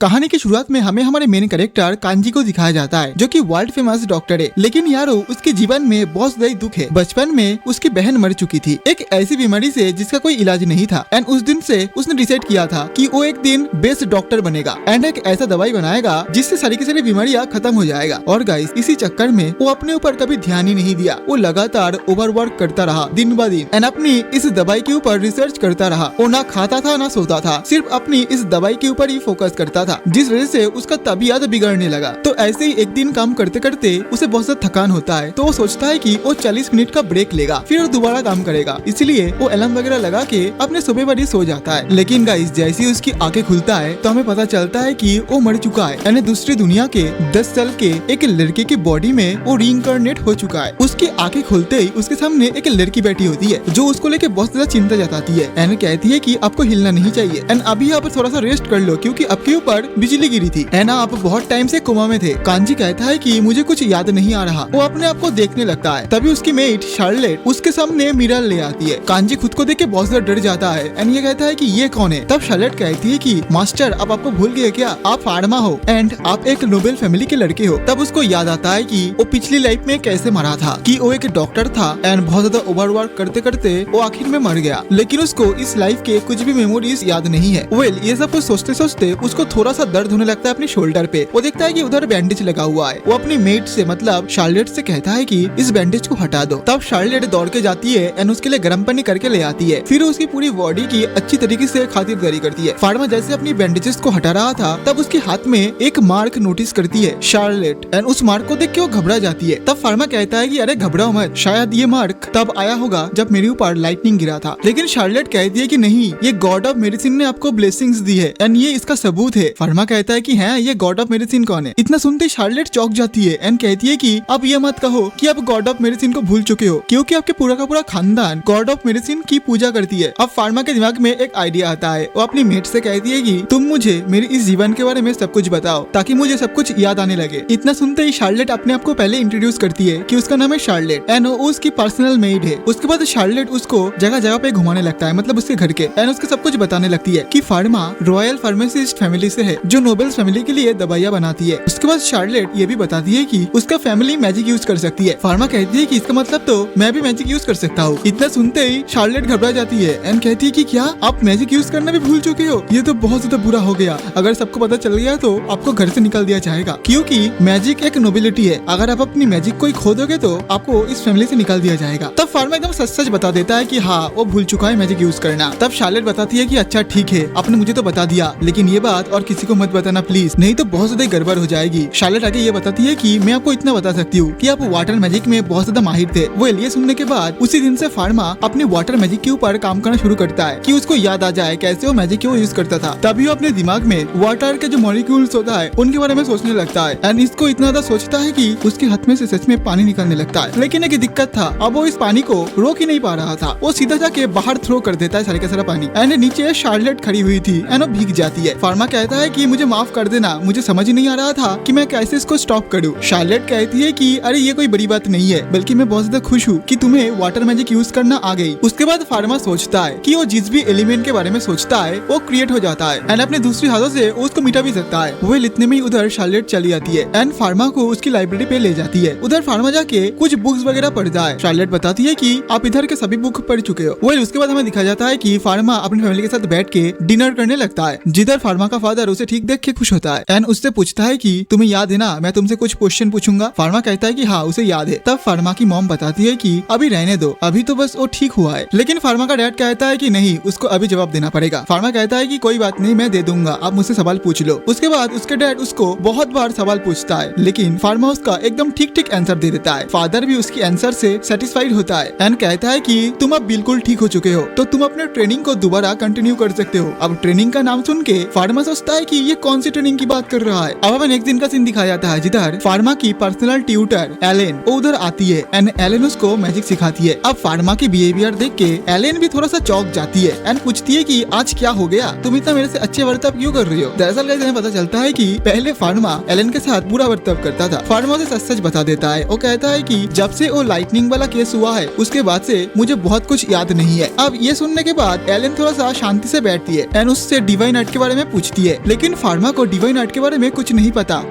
कहानी की शुरुआत में हमें हमारे मेन कैरेक्टर कांजी को दिखाया जाता है, जो कि वर्ल्ड फेमस डॉक्टर है। लेकिन यारो उसके जीवन में बहुत ज्यादा दुख है। बचपन में उसकी बहन मर चुकी थी एक ऐसी बीमारी से जिसका कोई इलाज नहीं था। एंड उस दिन से उसने डिसाइड किया था कि वो एक दिन बेस्ट डॉक्टर बनेगा एंड एक ऐसा दवाई बनाएगा जिससे सारी की सारी बीमारियां खत्म हो जाएगा। और गाइस इसी चक्कर में वो अपने ऊपर कभी ध्यान ही नहीं दिया। वो लगातार ओवरवर्क करता रहा दिन ब दिन एंड अपनी इस दवाई के ऊपर रिसर्च करता रहा। वो ना खाता था ना सोता था, सिर्फ अपनी इस दवाई के ऊपर ही फोकस करता था, जिस वजह से उसका तबीयत बिगड़ने लगा। तो ऐसे ही एक दिन काम करते करते उसे बहुत ज्यादा थकान होता है। तो वो सोचता है कि वो 40 मिनट का ब्रेक लेगा, फिर वो दोबारा काम करेगा। इसलिए वो अलार्म वगैरह लगा के अपने सुबह वाली सो जाता है। लेकिन गाइस जैसे ही उसकी आंखें खुलता है तो हमें पता चलता है कि वो मर चुका है। यानी दूसरी दुनिया के 10 साल के एक लड़के की बॉडी में वो रीइंकार्नेट हो चुका है। उसकी आंखें खुलते ही उसके सामने एक लड़की बैठी होती है जो उसको लेके बहुत ज्यादा चिंता जताती है एंड कहती है कि आपको हिलना नहीं चाहिए एंड अभी आप थोड़ा सा रेस्ट कर लो क्योंकि आपके ऊपर बिजली गिरी थी एंड आप बहुत टाइम से कोमा में थे। कांजी कहता है कि मुझे कुछ याद नहीं आ रहा। वो अपने आप को देखने लगता है। तभी उसकी मेट शार्लेट उसके सामने मिरर ले आती है। कांजी खुद को देख के बहुत ज्यादा डर जाता है एंड ये कहता है कि ये कौन है। तब शार्लेट कहती है कि मास्टर अब आपको भूल गए क्या, आप फार्मा हो एंड आप एक नोबेल फैमिली के लड़के हो। तब उसको याद आता है कि वो पिछली लाइफ में कैसे मरा था, कि वो एक डॉक्टर था एंड बहुत ज्यादा ओवरवर्क करते करते वो आखिर में मर गया। लेकिन उसको इस लाइफ के कुछ भी मेमोरीज याद नहीं है। ये सब कुछ सोचते सोचते उसको थोड़ा सा दर्द होने लगता है अपने शोल्डर पे। वो देखता है कि उधर बैंडेज लगा हुआ है। वो अपनी मेट से मतलब शार्लेट से कहता है कि इस बैंडेज को हटा दो। तब शार्लेट दौड़ के जाती है एंड उसके लिए गर्म पानी करके ले आती है। फिर उसकी पूरी बॉडी की अच्छी तरीके से खातिरदारी करती है। फार्मा जैसे अपनी बैंडेजेस को हटा रहा था तब उसके हाथ में एक मार्क नोटिस करती है शार्लेट एंड उस मार्क को देख के वो घबरा जाती है। तब फार्मा कहता है कि अरे घबराओ मत, शायद ये मार्क तब आया होगा जब मेरे ऊपर लाइटनिंग गिरा था। लेकिन शार्लेट कहती है कि नहीं, ये गॉड ऑफ मेडिसिन ने आपको ब्लेसिंग्स दी है एंड ये इसका सबूत है। फार्मा कहता है कि है ये गॉड ऑफ मेडिसिन कौन है। इतना सुनते शार्लेट चौंक जाती है एंड कहती है कि अब ये मत कहो कि आप गॉड ऑफ मेडिसिन को भूल चुके हो, क्योंकि आपके पूरा का पूरा खानदान गॉड ऑफ मेडिसिन की पूजा करती है। अब फार्मा के दिमाग में एक आइडिया आता है। वो अपनी मेट से कहती है कि तुम मुझे मेरे इस जीवन के बारे में सब कुछ बताओ ताकि मुझे सब कुछ याद आने लगे। इतना सुनते ही शार्लेट अपने आप को पहले इंट्रोड्यूस करती है कि उसका नाम है शार्लेट एंड वो उसकी पर्सनल मेड है। उसके बाद शार्लेट उसको जगह जगह पे घुमाने लगता है, मतलब उसके घर के, एंड उसके सब कुछ बताने लगती है कि फार्मा रॉयल फार्मासिस्ट फैमिली से है जो नोबेल फैमिली के लिए दवाइयाँ बनाती है। उसके बाद शार्लेट ये भी बताती है कि उसका फैमिली मैजिक यूज कर सकती है। फार्मा कहती है कि इसका मतलब तो मैं भी मैजिक यूज कर सकता हूँ। इतना सुनते ही शार्लेट घबरा जाती है एंड कहती है कि क्या आप मैजिक यूज करना भी भूल चुके हो, ये तो बहुत ज्यादा बुरा हो गया। अगर सबको पता चल गया तो आपको घर से निकाल दिया जाएगा, क्योंकि मैजिक एक नोबिलिटी है। अगर आप अपनी मैजिक को खो दोगे तो आपको इस फैमिली से निकाल दिया जाएगा। तब फार्मा एकदम सच सच बता देता है कि हाँ वो भूल चुका है मैजिक यूज करना। तब शार्लेट बताती है कि अच्छा ठीक है, आपने मुझे तो बता दिया, लेकिन ये बात और किसी को मत बताना प्लीज, नहीं तो बहुत ज्यादा गड़बड़ हो जाएगी। शार्लेट आगे ये बताती है कि मैं आपको इतना बता सकती हूँ कि आप वाटर मैजिक में बहुत ज्यादा माहिर थे। वो ये सुनने के बाद उसी दिन से फार्मा अपने वाटर मैजिक के ऊपर काम करना शुरू करता है कि उसको याद आ जाए कैसे वो मैजिक को यूज करता था। तभी वो अपने दिमाग में वाटर के जो मॉलिक्यूल्स होता है उनके बारे में सोचने लगता है एंड इसको इतना ज्यादा सोचता है कि उसके हाथ में से सच में पानी निकलने लगता है। लेकिन एक दिक्कत था, अब वो इस पानी को रोक ही नहीं पा रहा था। वो सीधा जाके बाहर थ्रो कर देता है सारे का सारा पानी एंड नीचे शार्लेट खड़ी हुई थी एंड वो भीग जाती है। फार्मा कहता है कि मुझे माफ कर देना, मुझे समझ ही नहीं आ रहा था कि मैं कैसे इसको स्टॉप करूं। शार्लेट कहती है कि अरे ये कोई बड़ी बात नहीं है, बल्कि मैं बहुत ज्यादा खुश हूँ कि तुम्हें वाटर मैजिक यूज करना आ गई। उसके बाद फार्मा सोचता है कि वो जिस भी एलिमेंट के बारे में सोचता है वो क्रिएट हो जाता है एंड अपने दूसरी हाथों से उसको मिटा भी सकता है। वो इतने में उधर शार्लेट चली आती है एंड फार्मा को उसकी लाइब्रेरी पे ले जाती है। उधर फार्मा जाके कुछ बुक्स वगैरह पढ़ता है। शार्लेट बताती है कि आप इधर के सभी बुक पढ़ चुके हो। उसके बाद हमें दिखाया जाता है कि फार्मा अपनी फैमिली के साथ बैठ के डिनर करने लगता है, जिधर फार्मा का फादर उसे ठीक देख के खुश होता है एंड उससे पूछता है कि तुम्हें याद है ना, मैं तुमसे कुछ क्वेश्चन पूछूंगा। फार्मा कहता है कि हाँ उसे याद है। तब फार्मा की मॉम बताती है कि अभी रहने दो, अभी तो बस वो ठीक हुआ है। लेकिन फार्मा का डैड कहता है कि नहीं, उसको अभी जवाब देना पड़ेगा। फार्मा कहता है कि कोई बात नहीं, मैं दे दूंगा, आप मुझसे सवाल पूछ लो। उसके बाद उसके डैड उसको बहुत बार सवाल पूछता है, लेकिन फार्मा उसका एकदम ठीक ठीक आंसर दे देता है। फादर भी उसकी आंसर से सेटिस्फाइड होता है एंड कहता है कि तुम अब बिल्कुल ठीक हो चुके हो, तो तुम अपने ट्रेनिंग को दोबारा कंटिन्यू कर सकते हो। अब ट्रेनिंग का नाम सुन के फार्मा सोचता है कि ये कौन सी ट्रेनिंग की बात कर रहा है। अब हमें नेक्स्ट दिन का सीन दिखाया जाता है, जिधर फार्मा की पर्सनल ट्यूटर एलेन उधर आती है एंड एलेन उसको मैजिक सिखाती है। अब फार्मा की बिहेवियर देख के एलेन भी थोड़ा सा चौंक जाती है एंड पूछती है कि आज क्या हो गया, तुम इतना मेरे से अच्छे वर्ताव क्यों कर रही हो। दरअसल हमें पता चलता है कि पहले फार्मा एलेन के साथ बुरा वर्ताव करता था। फार्मा उसे सच सच बता देता है। वो कहता है कि जब से वो लाइटनिंग वाला केस हुआ है उसके बाद से मुझे बहुत कुछ याद नहीं है। अब ये सुनने के बाद एलेन थोड़ा सा शांति से बैठती है एंड उससे डिवाइन आर्ट के बारे में पूछती है, लेकिन फार्मा को डिवाइन आर्ट के बारे में कुछ नहीं पता।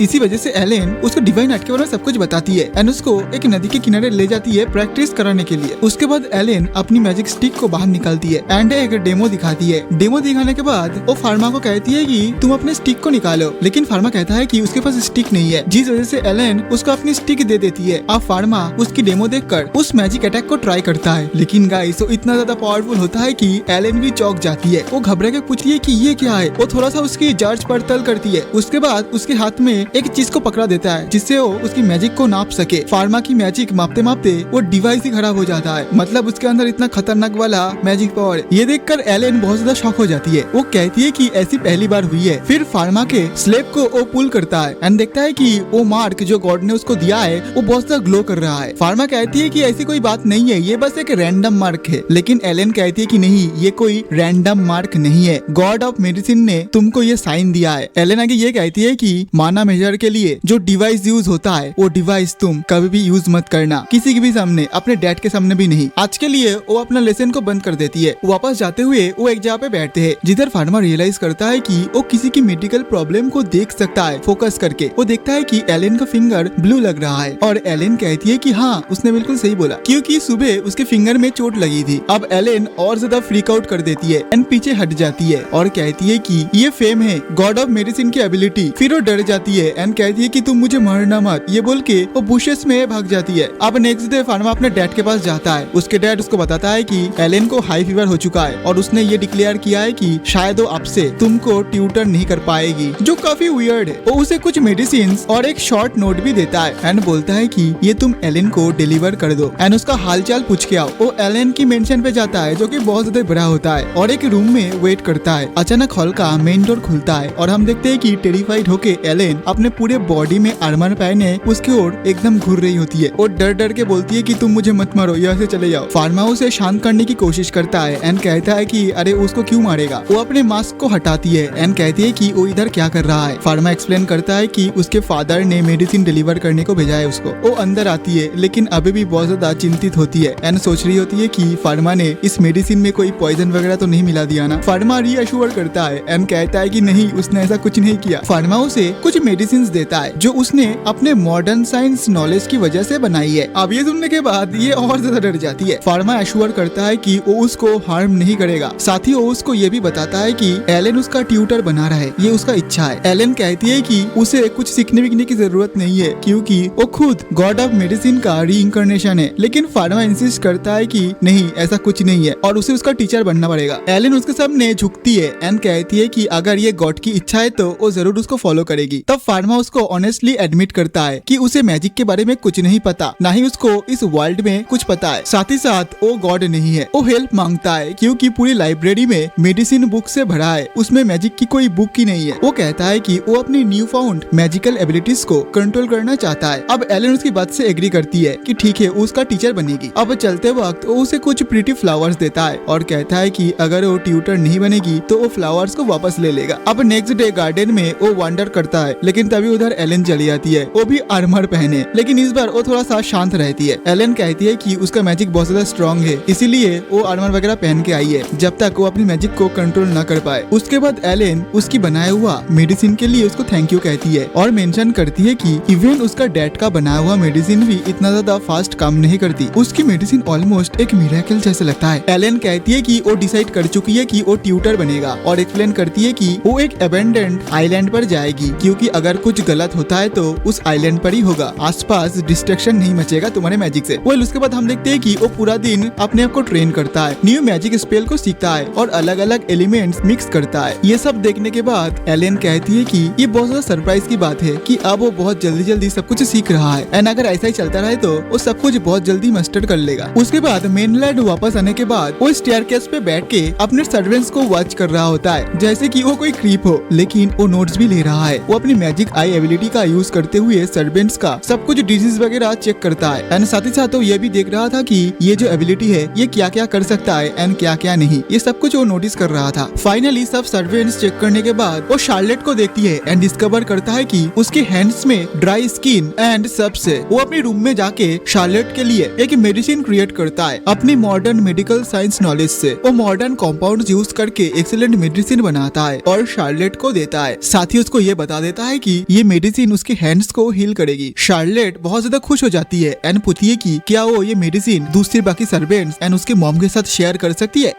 इसी वजह से एलेन उसको डिवाइन आर्ट के बारे में सब कुछ बताती है एंड उसको एक नदी के किनारे ले जाती है प्रैक्टिस कराने के लिए। उसके बाद एलेन अपनी मैजिक स्टिक को बाहर निकालती है एंड एक डेमो दिखाती है। डेमो दिखाने के बाद वो फार्मा को कहती है कि तुम अपने स्टिक को निकालो, लेकिन फार्मा कहता है कि उसके पास स्टिक नहीं है, जिस वजह से एलेन उसको अपनी स्टिक दे देती है। अब फार्मा उसकी डेमो देखकर उस मैजिक अटैक को ट्राई करता है, लेकिन गाइस वो इतना ज्यादा पावरफुल होता है कि एलेन भी चौंक जाती है। वो घबरा के पूछती है कि ये क्या है। वो थोड़ा सा उसकी जांच पड़ताल करती है। उसके बाद उसके हाथ में एक चीज को पकड़ा देता है जिससे वो उसकी मैजिक को नाप सके। फार्मा की मैजिक मापते मापते वो डिवाइस ही खराब हो जाता है, मतलब उसके अंदर इतना खतरनाक वाला मैजिक पावर। ये देखकर एलेन बहुत ज्यादा शॉक हो जाती है। वो कहती है कि ऐसी पहली बार हुई है। फिर फार्मा के स्लेब को वो पुल करता है एंड देखता है कि वो मार्क जो गॉड ने उसको दिया है वो बहुत ज्यादा ग्लो कर रहा है। फार्मा कहती है कि ऐसी कोई बात नहीं है, ये बस एक रैंडम मार्क है, लेकिन एलेन कहती है कि नहीं, ये कोई रैंडम मार्क नहीं है, गॉड ऑफ मेडिसिन ने तुमको ये साइन दिया है। एलेन आगे ये कहती है कि माना मेजर के लिए जो डिवाइस यूज होता है वो डिवाइस तुम कभी भी यूज मत करना, किसी के भी सामने, अपने डैड के सामने भी नहीं। आज के लिए वो अपना लेसन को बंद कर देती है। वापस जाते हुए वो एक जगह पे बैठते हैं जिधर फार्मा रियलाइज करता है कि वो किसी की मेडिकल प्रॉब्लम को देख सकता है फोकस करके। वो देखता है कि एलेन का फिंगर ब्लू लग रहा है और एलेन कहती है कि हाँ, उसने बिल्कुल सही बोला, क्योंकि सुबह उसके फिंगर में चोट लगी थी। अब एलेन और ज्यादा फ्रीक आउट कर देती है एंड पीछे हट जाती है और कहती है कि ये फेम है गॉड ऑफ मेडिसिन की एबिलिटी। फिर वो डर जाती है एंड कहती है कि तुम मुझे मारना मत, ये बोल के वो बुशेस में भाग जाती है। अब नेक्स्ट डे फार्मा अपने डैड के पास जाता है। उसके डैड उसको बताता है कि एलेन को हाई फीवर हो चुका है और उसने ये डिक्लेयर किया है कि शायद वो आपसे तुमको ट्यूटर नहीं कर पाएगी, जो काफी वियर्ड है। वो उसे कुछ मेडिसिन और एक शॉर्ट नोट भी देता है एंड बोलता है कि ये तुम एलेन को डिलीवर कर दो एंड उसका हालचाल पूछ के आओ। वो एलेन की मेंशन पे जाता है जो कि बहुत ज्यादा बड़ा होता है और एक रूम में वेट करता है। अचानक हॉल का मेन डोर खुलता है और हम देखते हैं कि टेरिफाइड होके एलेन अपने पूरे बॉडी में आर्मर पहने उसकी ओर एकदम घूर रही होती है। वो डर डर के बोलती है कि तुम मुझे मत मारो, यहाँ से चले जाओ। फार्मा उसे शांत करने की कोशिश करता है एंड कहता है कि अरे उसको क्यों मारेगा। वो अपने मास्क को हटाती है एंड कहती है कि वो इधर क्या कर रहा है। फार्मा एक्सप्लेन करता है कि उसके फादर ने मेडिसिन डिलीवर करने को भेजा है उसको। वो अंदर आती है लेकिन अभी भी बहुत ज्यादा चिंतित होती है एंड सोच रही होती है कि फार्मा ने इस मेडिसिन में कोई पॉइजन वगैरह तो नहीं मिला दिया ना। फार्मा रीअश्योर करता है एंड कहता है कि नहीं, उसने ऐसा कुछ नहीं किया। फार्मा उसे कुछ मेडिसिन देता है जो उसने अपने मॉडर्न साइंस नॉलेज की वजह से बनाई है। अब ये सुनने के बाद ये और ज्यादा डर जाती है। फार्मा एश्योर करता है कि वो उसको हार्म नहीं करेगा। साथ ही वो उसको ये भी बताता है कि एलेन उसका ट्यूटर बना रहा है, ये उसका इच्छा है। एलेन कहती है कि उसे कुछ सीखने विखने की जरूरत नहीं है क्योंकि वो खुद गॉड ऑफ मेडिसिन का रीइंकार्नेशन है। लेकिन फार्मा इंसिस्ट करता है कि नहीं, ऐसा कुछ नहीं है और उसे उसका टीचर बनना पड़ेगा। एलेन उसके सामने झुकती है एंड कहती है कि अगर ये गॉड की इच्छा है तो वो जरूर उसको फॉलो करेगी। तब फार्मा उसको ऑनेस्टली एडमिट करता है कि उसे मैजिक के बारे में कुछ नहीं पता, ना ही उसको इस वर्ल्ड में कुछ पता है। साथ ही साथ वो गॉड नहीं है। वो हेल्प मांगता है क्योंकि पूरी लाइब्रेरी में मेडिसिन बुक से भरा है, उसमें मैजिक की कोई बुक ही नहीं है। वो कहता है कि वो अपनी न्यू फाउंड मैजिकल एबिलिटीज को कंट्रोल करना चाहता है। अब एलेन उसकी बात से एग्री करती है कि ठीक है, वो उसका टीचर बनेगी। अब चलते वक्त वो उसे कुछ प्रीटी फ्लावर्स देता है और कहता है कि अगर वो ट्यूटर नहीं बनेगी तो वो फ्लावर्स को वापस ले लेगा। अब नेक्स्ट डे गार्डन में वो वंडर करता है लेकिन तभी उधर एलेन चली आती है। वो भी आर्मर पहने, लेकिन इस बार वो थोड़ा सा शांत रहती है। एलेन कहती है कि उसका मैजिक बहुत ज्यादा स्ट्रॉन्ग है, इसीलिए वो आर्मर वगैरह पहन के आई है जब तक वो अपनी मैजिक को कंट्रोल न कर पाए। उसके बाद एलेन उसकी बनाया हुआ मेडिसिन के लिए उसको थैंक यू कहती है और मेंशन करती है कि इवन उसका डैड का बनाया हुआ मेडिसिन भी इतना ज्यादा फास्ट काम नहीं करती। उसकी मेडिसिन ऑलमोस्ट एक मिरेकल जैसे लगता है। एलेन कहती है कि वो डिसाइड कर चुकी है कि वो ट्यूटर बनेगा और एक्सप्लेन करती है कि वो एक अबेंडेंट आइलैंड पर जाएगी क्योंकि अगर कुछ गलत होता है तो उस आइलैंड पर ही होगा, आसपास डिस्ट्रैक्शन नहीं मचेगा तुम्हारे मैजिक से। वेल उसके बाद हम देखते हैं कि वो पूरा दिन अपने आप को ट्रेन करता है, न्यू मैजिक स्पेल को सीखता है और अलग अलग एलिमेंट्स मिक्स करता है। ये सब देखने के बाद एलेन कहती है कि ये बहुत ज्यादा सरप्राइज की बात है कि अब वो बहुत जल्दी सब कुछ सीख रहा है एंड अगर ऐसा ही चलता रहे तो वो सब कुछ बहुत जल्दी मास्टर कर लेगा। उसके बाद मेनलैंड वापस आने के बाद वो स्टेयरकेस पे बैठ के अपने सर्वेंट्स को वॉच कर रहा होता है जैसे कि वो कोई क्रीप हो, लेकिन वो नोट्स भी ले रहा है। वो अपनी मैजिक आई एबिलिटी का यूज करते हुए सर्वेंट्स का सब कुछ डिजीज वगैरह चेक करता है एंड साथ ही साथ वो ये भी देख रहा था कि ये जो एबिलिटी है ये क्या क्या कर सकता है एंड क्या क्या नहीं, ये सब कुछ वो नोटिस कर रहा था। फाइनली सब सर्वेंट्स चेक करने के बाद वो शार्लेट को देखती है एंड डिस्कवर करता है कि उसके हैंड्स में ड्राई स्किन एंड सबसे वो अपने रूम में जाके शार्लेट के लिए एक मेडिसिन क्रिएट करता है। अपनी मॉडर्न मेडिकल साइंस नॉलेज से वो मॉडर्न कंपाउंड यूज करके एक्सीलेंट मेडिसिन बनाता है और शार्लेट को देता है। साथ ही उसको ये बता देता है कि ये मेडिसिन उसके हैंड्स को हील करेगी। शार्लेट बहुत ज्यादा खुश हो जाती है एंड पूछती है कि क्या वो ये मेडिसिन दूसरे बाकी सर्वेंट्स एंड उसके मॉम के साथ शेयर कर सकती है।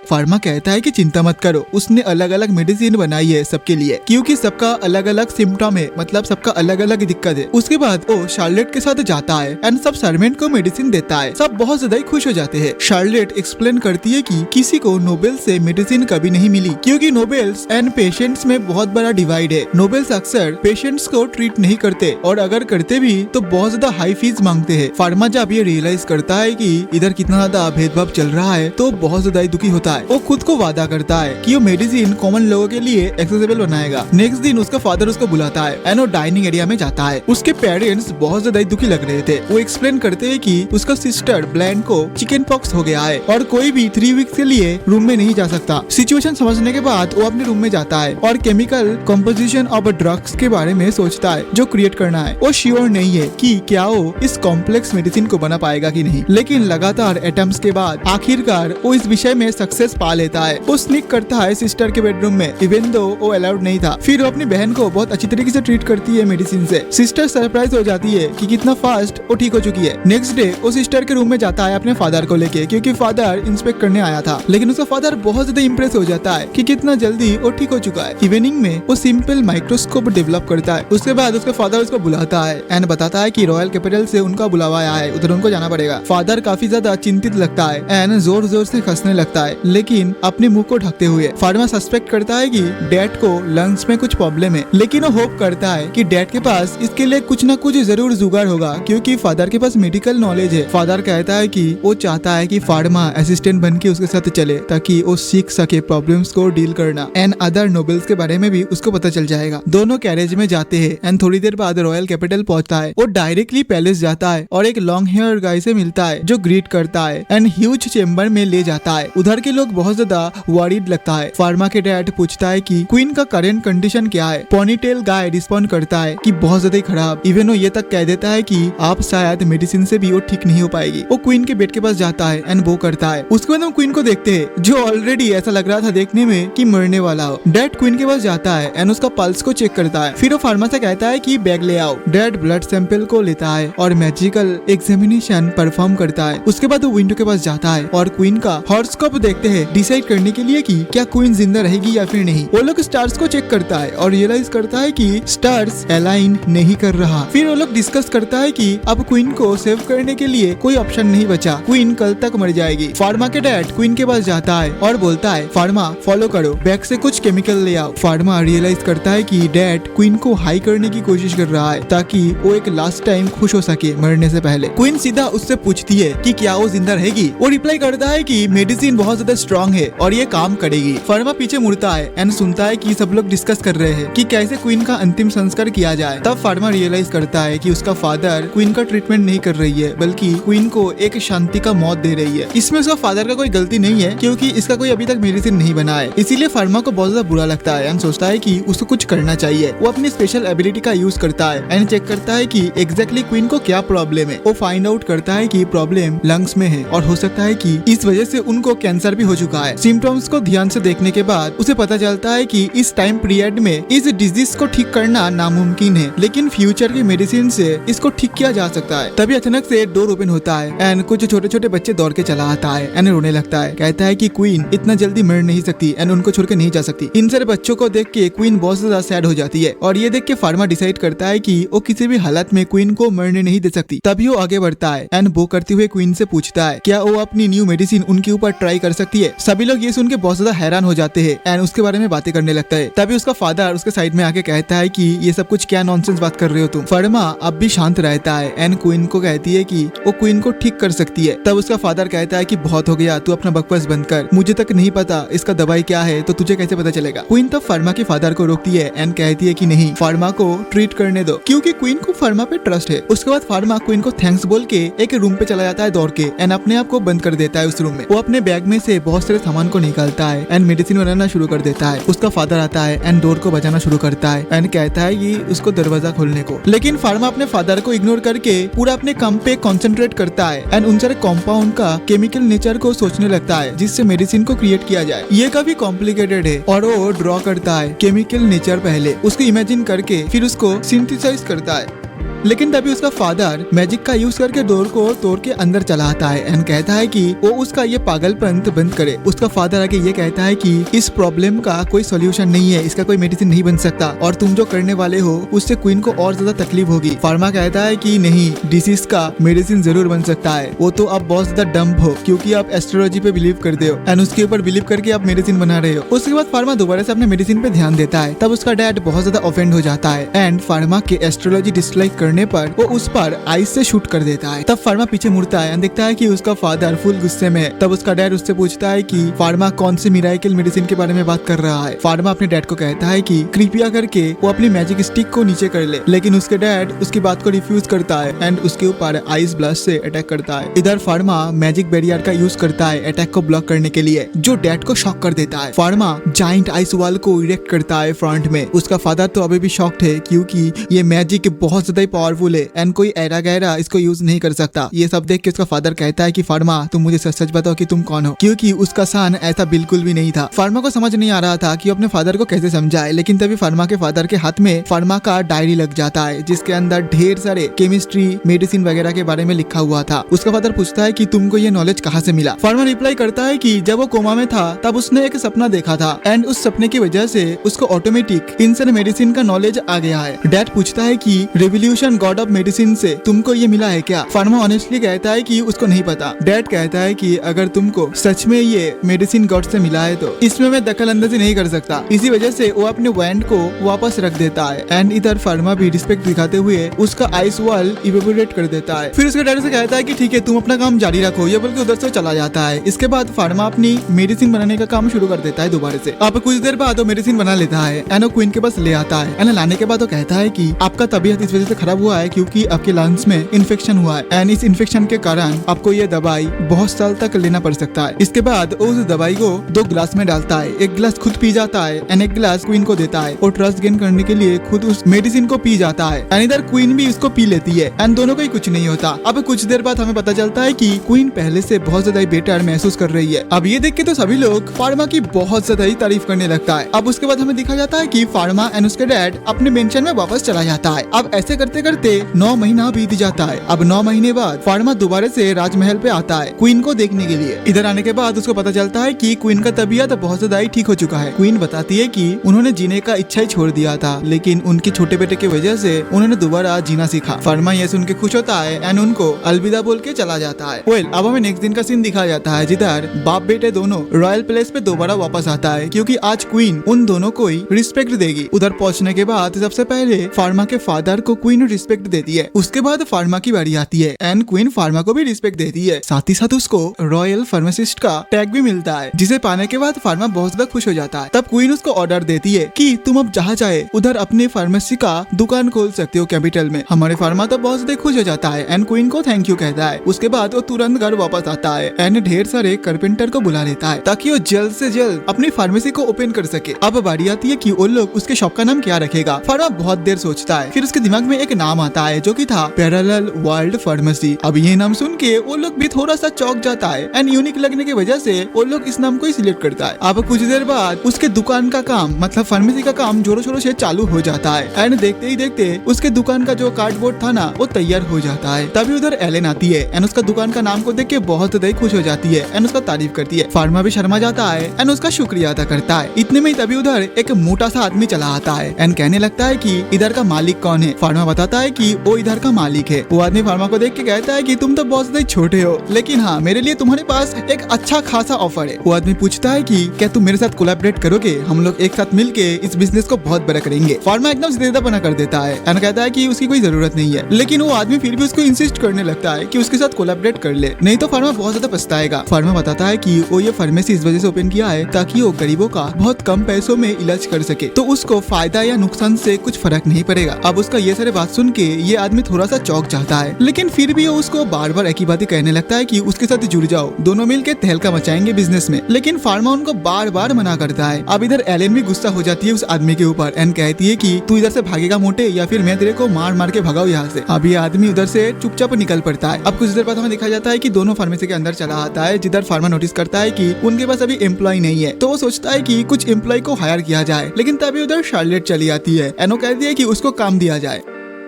फार्मा कहता है कि चिंता मत करो, उसने अलग अलग मेडिसिन बनाई है सबके लिए, क्योंकि सबका अलग अलग सिम्टम है, मतलब सबका अलग अलग दिक्कत है। उसके बाद वो शार्लेट के साथ जाता है एंड सब सर्वेंट को मेडिसिन देता है। सब बहुत ज्यादा ही खुश हो जाते हैं। शार्लेट एक्सप्लेन करती है कि किसी को नोबेल से मेडिसिन कभी नहीं मिली, क्योंकि नोबेल्स एंड पेशेंट्स में बहुत बड़ा डिवाइड है। नोबेल्स अक्सर पेशेंट्स को ट्रीट नहीं करते और अगर करते भी तो बहुत ज्यादा हाई फीस मांगते हैं। फार्मा जब ये रियलाइज करता है कि इधर कितना ज्यादा भेदभाव चल रहा है तो बहुत ज्यादा दुखी होता है। वो खुद को वादा करता है कि वो मेडिसिन कॉमन लोगों के लिए एक्सेसिबल बनाएगा। नेक्स्ट दिन उसका फादर उसको बुलाता है एंड वो डाइनिंग एरिया में जाता है। उसके पेरेंट्स बहुत ज्यादा दुखी लग रहे थे। वो एक्सप्लेन करते हैं कि उसका सिस्टर ब्लैंड को चिकन पॉक्स हो गया है और कोई भी 3 वीक्स के लिए रूम में नहीं जा सकता। सिचुएशन समझने के बाद वो अपने रूम में जाता है और केमिकल कंपोजिशन ऑफ ड्रग्स के बारे में सोचता है जो क्रिएट करना है। वो श्योर नहीं है कि क्या वो इस कॉम्प्लेक्स मेडिसिन को बना पाएगा कि नहीं, लेकिन लगातार अटेम्प्ट्स के बाद आखिरकार वो इस विषय में सक्सेस पा लेता है। वो स्नीक करता है सिस्टर के बेडरूम में, इवन दो वो अलाउड नहीं था। फिर वो अपनी बहन को बहुत अच्छी तरीके से ट्रीट करती है मेडिसिन से। सिस्टर सरप्राइज हो जाती है कि कितना फास्ट वो ठीक हो चुकी है। नेक्स्ट डे वो सिस्टर के रूम में जाता है अपने फादर को लेके, क्योंकि फादर इंस्पेक्ट करने आया था। लेकिन उसका फादर बहुत ज्यादा इम्प्रेस हो जाता है कि कितना जल्दी वो ठीक हो चुका है। इवनिंग में वो सिंपल माइक्रोस्कोप डेवलप करता है। उसके बाद उसका फादर उसको बुलाता है एंड बताता है कि रॉयल कैपिटल से उनका बुलावा आया है, उधर उनको जाना पड़ेगा। फादर काफी ज्यादा चिंतित लगता है एंड जोर जोर से हंसने लगता है, लेकिन अपने मुंह को ढकते हुए। फार्मा सस्पेक्ट करता है कि डैड को लंग्स में कुछ प्रॉब्लम है, लेकिन वो होप करता है कि डैड के पास इसके लिए कुछ न कुछ जरूर जुगाड़ होगा, क्योंकि फादर के पास मेडिकल नॉलेज है। फादर कहता है कि वो चाहता है कि फार्मा असिस्टेंट बन के उसके साथ चले ताकि वो सीख सके प्रॉब्लम्स को डील करना एंड अदर नोबेल्स के बारे में भी उसको पता चल जाएगा। दोनों कैरेज में जाते हैं एंड थोड़ी देर बाद रॉयल कैपिटल पहुंचता है। वो डायरेक्टली पैलेस जाता है और एक लॉन्ग हेयर गाय से मिलता है जो ग्रीट करता है एंड ह्यूज चेम्बर में ले जाता है। उधर के लोग बहुत ज्यादा वरीड लगता है। फार्मा के डैड पूछता है कि क्वीन का करेंट कंडीशन क्या है। पोनीटेल गाय रिस्पॉन्ड करता है कि बहुत ज्यादा खराब। इवन वो ये तक कह देता है कि आप शायद मेडिसिन से भी वो ठीक नहीं हो पाएगी। वो क्वीन के बेड के पास जाता है एंड वो करता है। उसके बाद हम क्वीन को देखते हैं जो ऑलरेडी ऐसा लग रहा था देखने में कि मरने वाला हो। डैड क्वीन के पास जाता है एंड उसका पल्स को चेक करता है। फिर वो फार्मा से कहता है कि बैग ले आओ। डैड ब्लड सैंपल को लेता है और मैजिकल एग्जामिनेशन परफॉर्म करता है। उसके बाद वो विंडो के पास जाता है और क्वीन का हॉरोस्कोप देखते हैं डिसाइड करने के लिए कि क्या क्वीन जिंदा रहेगी या फिर नहीं। वो लोग स्टार्स को चेक करता है और रियलाइज करता है कि स्टार्स अलाइन नहीं कर रहा। फिर वो लोग डिस्कस करता है कि अब क्वीन को सेव करने के लिए कोई ऑप्शन नहीं बचा, क्वीन कल तक मर जाएगी। फार्मा के डैड क्वीन के पास जाता है और बोलता है फार्मा फॉलो करो, बैग से कुछ केमिकल ले आओ। फार्मा रियलाइज करता है कि डैड क्वीन को हाई करने की कोशिश कर रहा है ताकि वो एक लास्ट टाइम खुश हो सके मरने से पहले। क्वीन सीधा उससे पूछती है कि क्या वो जिंदा रहेगी। वो रिप्लाई करता है कि मेडिसिन बहुत ज्यादा स्ट्रॉन्ग है और ये काम करेगी। फार्मा पीछे मुड़ता है एंड सुनता है कि सब लोग डिस्कस कर रहे हैं कि कैसे क्वीन का अंतिम संस्कार किया जाए। तब फार्मा रियलाइज करता है कि उसका फादर क्वीन का ट्रीटमेंट नहीं कर रही है, बल्कि क्वीन को एक शांति का मौत दे रही है। इसमें उसका फादर का कोई गलती नहीं है, क्योंकि इसका कोई अभी तक मेडिसिन नहीं बना है। इसीलिए फार्मा को बहुत ज्यादा बुरा लगता है एंड सोचता है कि उसको कुछ करना चाहिए। वो अपनी स्पेशल एबिलिटी का यूज करता है एंड चेक करता है कि एग्जैक्टली क्वीन को क्या प्रॉब्लम है। वो फाइंड आउट करता है कि प्रॉब्लम लंग्स में है और हो सकता है कि इस वजह से उनको कैंसर भी हो चुका है। सिम्टम्स को ध्यान से देखने के बाद उसे पता चलता है कि इस टाइम पीरियड में इस डिजीज को ठीक करना नामुमकिन है, लेकिन फ्यूचर की मेडिसिन से इसको ठीक किया जा सकता है। तभी अचानक से डोर ओपन होता है एंड कुछ छोटे छोटे बच्चे दौड़ के चला आता है एंड रोने लगता है। कहता है कि क्वीन इतना जल्दी मर नहीं सकती एंड उनको छोड़ के नहीं जा सकती। इन सारे बच्चों को देख के क्वीन बहुत ज्यादा सैड हो जाती है और ये देख के फार्मा डिसाइड करता है कि वो किसी भी हालत में क्वीन को मरने नहीं दे सकती। तभी वो आगे बढ़ता है एंड वो करते हुए क्वीन से पूछता है क्या वो अपनी न्यू मेडिसिन उनके ऊपर ट्राई कर सकती करती है। सभी लोग ये सुन के बहुत ज्यादा हैरान हो जाते हैं एंड उसके बारे में बातें करने लगता है। तभी उसका फादर उसके साइड में आके कहता है कि ये सब कुछ क्या नॉनसेंस बात कर रहे हो तुम। फर्मा अब भी शांत रहता है एंड क्वीन को कहती है कि वो क्वीन को ठीक कर सकती है। तब उसका फादर कहता है कि बहुत हो गया, तू अपना बकवास बंद कर, मुझे तक नहीं पता इसका दवाई क्या है तो तुझे कैसे पता चलेगा। क्वीन तब फर्मा के फादर को रोकती है एंड कहती है कि नहीं, फर्मा को ट्रीट करने दो, क्योंकि क्वीन को फर्मा पे ट्रस्ट है। उसके बाद फर्मा क्वीन को थैंक्स बोल के एक रूम पे चला जाता है दौड़ के एंड अपने आप को बंद कर देता है उस रूम में। वो अपने बैग में से बहुत सारे सामान को निकालता है एंड मेडिसिन बनाना शुरू कर देता है। उसका फादर आता है एंड डोर को बजाना शुरू करता है एंड कहता है कि उसको दरवाजा खोलने को, लेकिन फार्मा अपने फादर को इग्नोर करके पूरा अपने काम पे कंसंट्रेट करता है एंड उन सारे कंपाउंड का केमिकल नेचर को सोचने लगता है जिससे मेडिसिन को क्रिएट किया जाए। ये काफी कॉम्प्लिकेटेड है और वो ड्रॉ करता है केमिकल नेचर पहले, उसको इमेजिन करके फिर उसको सिंथेसाइज करता है। लेकिन तभी उसका फादर मैजिक का यूज करके डोर को तोड़ के अंदर चला आता है एंड कहता है कि वो उसका ये पागलपन बंद करे। उसका फादर आके ये कहता है कि इस प्रॉब्लम का कोई सॉल्यूशन नहीं है, इसका कोई मेडिसिन नहीं बन सकता और तुम जो करने वाले हो उससे क्वीन को और ज्यादा तकलीफ होगी। फार्मा कहता है कि नहीं, डिसीज का मेडिसिन जरूर बन सकता है, वो तो आप बहुत ज्यादा डम्ब हो क्योंकि आप एस्ट्रोलॉजी पे बिलीव करते हो एंड उसके ऊपर बिलीव करके आप मेडिसिन बना रहे हो। उसके बाद फार्मा दोबारा से अपने मेडिसिन पे ध्यान देता है। तब उसका डैड बहुत ज्यादा ऑफेंड हो जाता है एंड फार्मा के एस्ट्रोलॉजी डिसलाइक करने पर वो उस पर आइस से शूट कर देता है। तब फार्मा पीछे मुड़ता है और देखता है कि उसका फादर फुल गुस्से में है। तब उसका डैड उससे पूछता है कि फार्मा कौन से मिराकल मेडिसिन के बारे में बात कर रहा है। फार्मा अपने डैड को कहता है कि कृपया करके वो अपनी मैजिक स्टिक को नीचे कर ले, लेकिन उसके डैड उसकी बात को रिफ्यूज करता है एंड उसके ऊपर आइस ब्लास्ट से अटैक करता है। इधर फार्मा मैजिक बैरियर का यूज करता है अटैक को ब्लॉक करने के लिए, जो डैड को शॉक कर देता है। फार्मा जाइंट आइस वॉल को इरेक्ट करता है फ्रंट में। उसका फादर तो अभी भी शॉक्ड है क्योंकि ये मैजिक बहुत ज्यादा पावरफुल है एंड कोई ऐरा गैरा इसको यूज नहीं कर सकता। ये सब देख के उसका फादर कहता है कि फार्मा तुम मुझे सच सच बताओ कि तुम कौन हो, क्योंकि उसका सान ऐसा बिल्कुल भी नहीं था। फार्मा को समझ नहीं आ रहा था कि अपने फादर को कैसे समझाए, लेकिन तभी फार्मा के फादर के हाथ में फार्मा का डायरी लग जाता है जिसके अंदर ढेर सारे केमिस्ट्री मेडिसिन वगैरह के बारे में लिखा हुआ था। उसका फादर पूछता है कि तुमको ये नॉलेज कहाँ से मिला। फार्मा रिप्लाई करता है कि जब वो कोमा में था तब उसने एक सपना देखा था एंड उस सपने की वजह से उसको ऑटोमेटिक इन सारे मेडिसिन का नॉलेज आ गया है। डैड पूछता है कि रेवोल्यूशन गॉड ऑफ मेडिसिन से तुमको ये मिला है क्या। फार्मा ऑनेस्टली कहता है कि उसको नहीं पता। डैड कहता है कि अगर तुमको सच में ये मेडिसिन गॉड से मिला है तो इसमें मैं दखल अंदाजी नहीं कर सकता। इसी वजह से वो अपने वैंड को वापस रख देता है एंड इधर फार्मा भी रिस्पेक्ट दिखाते हुए उसका आइस वॉल इवेपोरेट कर देता है। फिर उसके डैड से कहता है कि ठीक है तुम अपना काम जारी रखो, ये बोल के उधर से चला जाता है। इसके बाद फार्मा अपनी मेडिसिन बनाने का काम शुरू कर देता है दोबारा से। अब कुछ देर बाद वो मेडिसिन बना लेता है एंड वो क्वीन के पास ले आता है एंड लाने के बाद वो कहता है कि आपका तबीयत इस वजह से खराब हुआ है क्योंकि आपके लंग्स में इन्फेक्शन हुआ है एंड इस इन्फेक्शन के कारण आपको ये दवाई बहुत साल तक लेना पड़ सकता है। इसके बाद वो उस दवाई को 2 ग्लास में डालता है, एक गिलास खुद पी जाता है एंड एक गिलास क्वीन को देता है और ट्रस्ट गेन करने के लिए खुद उस मेडिसिन को पी जाता है एंड इधर क्वीन भी इसको पी लेती है एंड दोनों को ही कुछ नहीं होता। अब कुछ देर बाद हमें पता चलता है कि क्वीन पहले से बहुत ज्यादा बेटर महसूस कर रही है। अब ये देख के तो सभी लोग फार्मा की बहुत ज्यादा ही तारीफ करने लगता है। अब उसके बाद हमें दिखा जाता है कि फार्मा एंड उसके डैड अपने मेंशन में वापस चला जाता है। अब ऐसे करते करते 9 महीना बीत जाता है। अब 9 महीने बाद फार्मा दोबारा से राजमहल पे आता है क्वीन को देखने के लिए। इधर आने के बाद उसको पता चलता है कि क्वीन का तबीयत बहुत ज्यादा ही ठीक हो चुका है। क्वीन बताती है कि उन्होंने जीने का इच्छा ही छोड़ दिया था, लेकिन उनके छोटे बेटे की वजह से उन्होंने दोबारा जीना सीखा। फार्मा ये सुन के खुश होता है एंड उनको अलविदा बोल के चला जाता है। वेल, अब हमें नेक्स्ट दिन का सीन दिखाया जाता है जिधर बाप बेटे दोनों रॉयल प्लेस पे दोबारा वापस आता है क्योंकि आज क्वीन उन दोनों को ही रिस्पेक्ट देगी। उधर पहुंचने के बाद सबसे पहले फार्मा के फादर को क्वीन रिस्पेक्ट देती है। उसके बाद फार्मा की बारी आती है एंड क्वीन फार्मा को भी रिस्पेक्ट देती है। साथ ही साथ उसको रॉयल फार्मासिस्ट का टैग भी मिलता है जिसे पाने के बाद फार्मा बहुत ज्यादा खुश हो जाता है। तब क्वीन उसको ऑर्डर देती है कि तुम अब जहाँ चाहे उधर अपने फार्मेसी का दुकान खोल सकते हो कैपिटल में। हमारे फार्मा तो बहुत ज्यादा खुश हो जाता है एंड क्वीन को थैंक यू कहता है। उसके बाद वो तुरंत घर वापस आता है एंड ढेर सारे कारपेंटर को बुला लेता है ताकि वो जल्द से जल्द अपनी फार्मेसी को ओपन कर सके। अब बारी आती है कि वो लोग उसके शॉप का नाम क्या रखेगा। फार्मा बहुत देर सोचता है, फिर उसके दिमाग में एक नाम आता है जो कि था पैरेलल वर्ल्ड फार्मेसी। अब ये नाम सुन के वो लोग भी थोड़ा सा चौंक जाता है एंड यूनिक लगने की वजह से वो लोग इस नाम को ही सिलेक्ट करता है। अब कुछ देर बाद उसके दुकान का काम मतलब फार्मेसी का काम जोरों शोरों से चालू हो जाता है एंड देखते ही देखते उसके दुकान का जो कार्डबोर्ड था ना वो तैयार हो जाता है। तभी उधर एलेन आती है एंड उसका दुकान का नाम को देख के बहुत ज्यादा खुश हो जाती है एंड उसका तारीफ करती है। फार्मा भी शर्मा जाता है एंड उसका शुक्रिया अदा करता है। इतने में तभी उधर एक मोटा सा आदमी चला आता है एंड कहने लगता है कि इधर का मालिक कौन है। फार्मा बताता बताता है कि वो इधर का मालिक है। वो आदमी फार्मा को देख के कहता है कि तुम तो बहुत ज्यादा छोटे हो, लेकिन हाँ मेरे लिए तुम्हारे पास एक अच्छा खासा ऑफर है। वो आदमी पूछता है कि क्या तुम मेरे साथ कोलैबोरेट करोगे, हम लोग एक साथ मिलके इस बिजनेस को बहुत बड़ा करेंगे। फार्मा एकदम सीधा बना कर देता है एंड कहता है कि उसकी कोई जरूरत नहीं है, लेकिन वो आदमी फिर भी उसको इंसिस्ट करने लगता है कि उसके साथ कोलैबोरेट कर ले, नहीं तो फार्मा बहुत ज्यादा पछताएगा। फार्मा बताता है कि वो ये फार्मेसी इस वजह से ओपन किया है ताकि वो गरीबों का बहुत कम पैसों में इलाज कर सके, तो उसको फायदा या नुकसान से कुछ फर्क नहीं पड़ेगा। अब उसका ये सारे बात सुन के ये आदमी थोड़ा सा चौंक जाता है, लेकिन फिर भी वो उसको बार बार एक ही बात कहने लगता है कि उसके साथ जुड़ जाओ, दोनों मिलके तहलका मचाएंगे बिजनेस में। लेकिन फार्मा उनको बार बार मना करता है। अब इधर एलेन भी गुस्सा हो जाती है उस आदमी के ऊपर एंड कहती है कि तू इधर से भागेगा मोटे, या फिर मैं तेरे को मार मार के भगाऊं यहाँ से। अब ये आदमी उधर से चुपचाप निकल पड़ता है। अब कुछ देर बाद हमें दिखाया जाता है कि दोनों फार्मेसी के अंदर चला आता है, जिधर फार्मा नोटिस करता है कि उनके पास अभी एम्प्लॉय नहीं है, तो वो सोचता है कि कुछ एम्प्लॉय को हायर किया जाए। लेकिन तभी उधर शार्लेट चली आती है एंड वो कहती है कि उसको काम दिया जाए।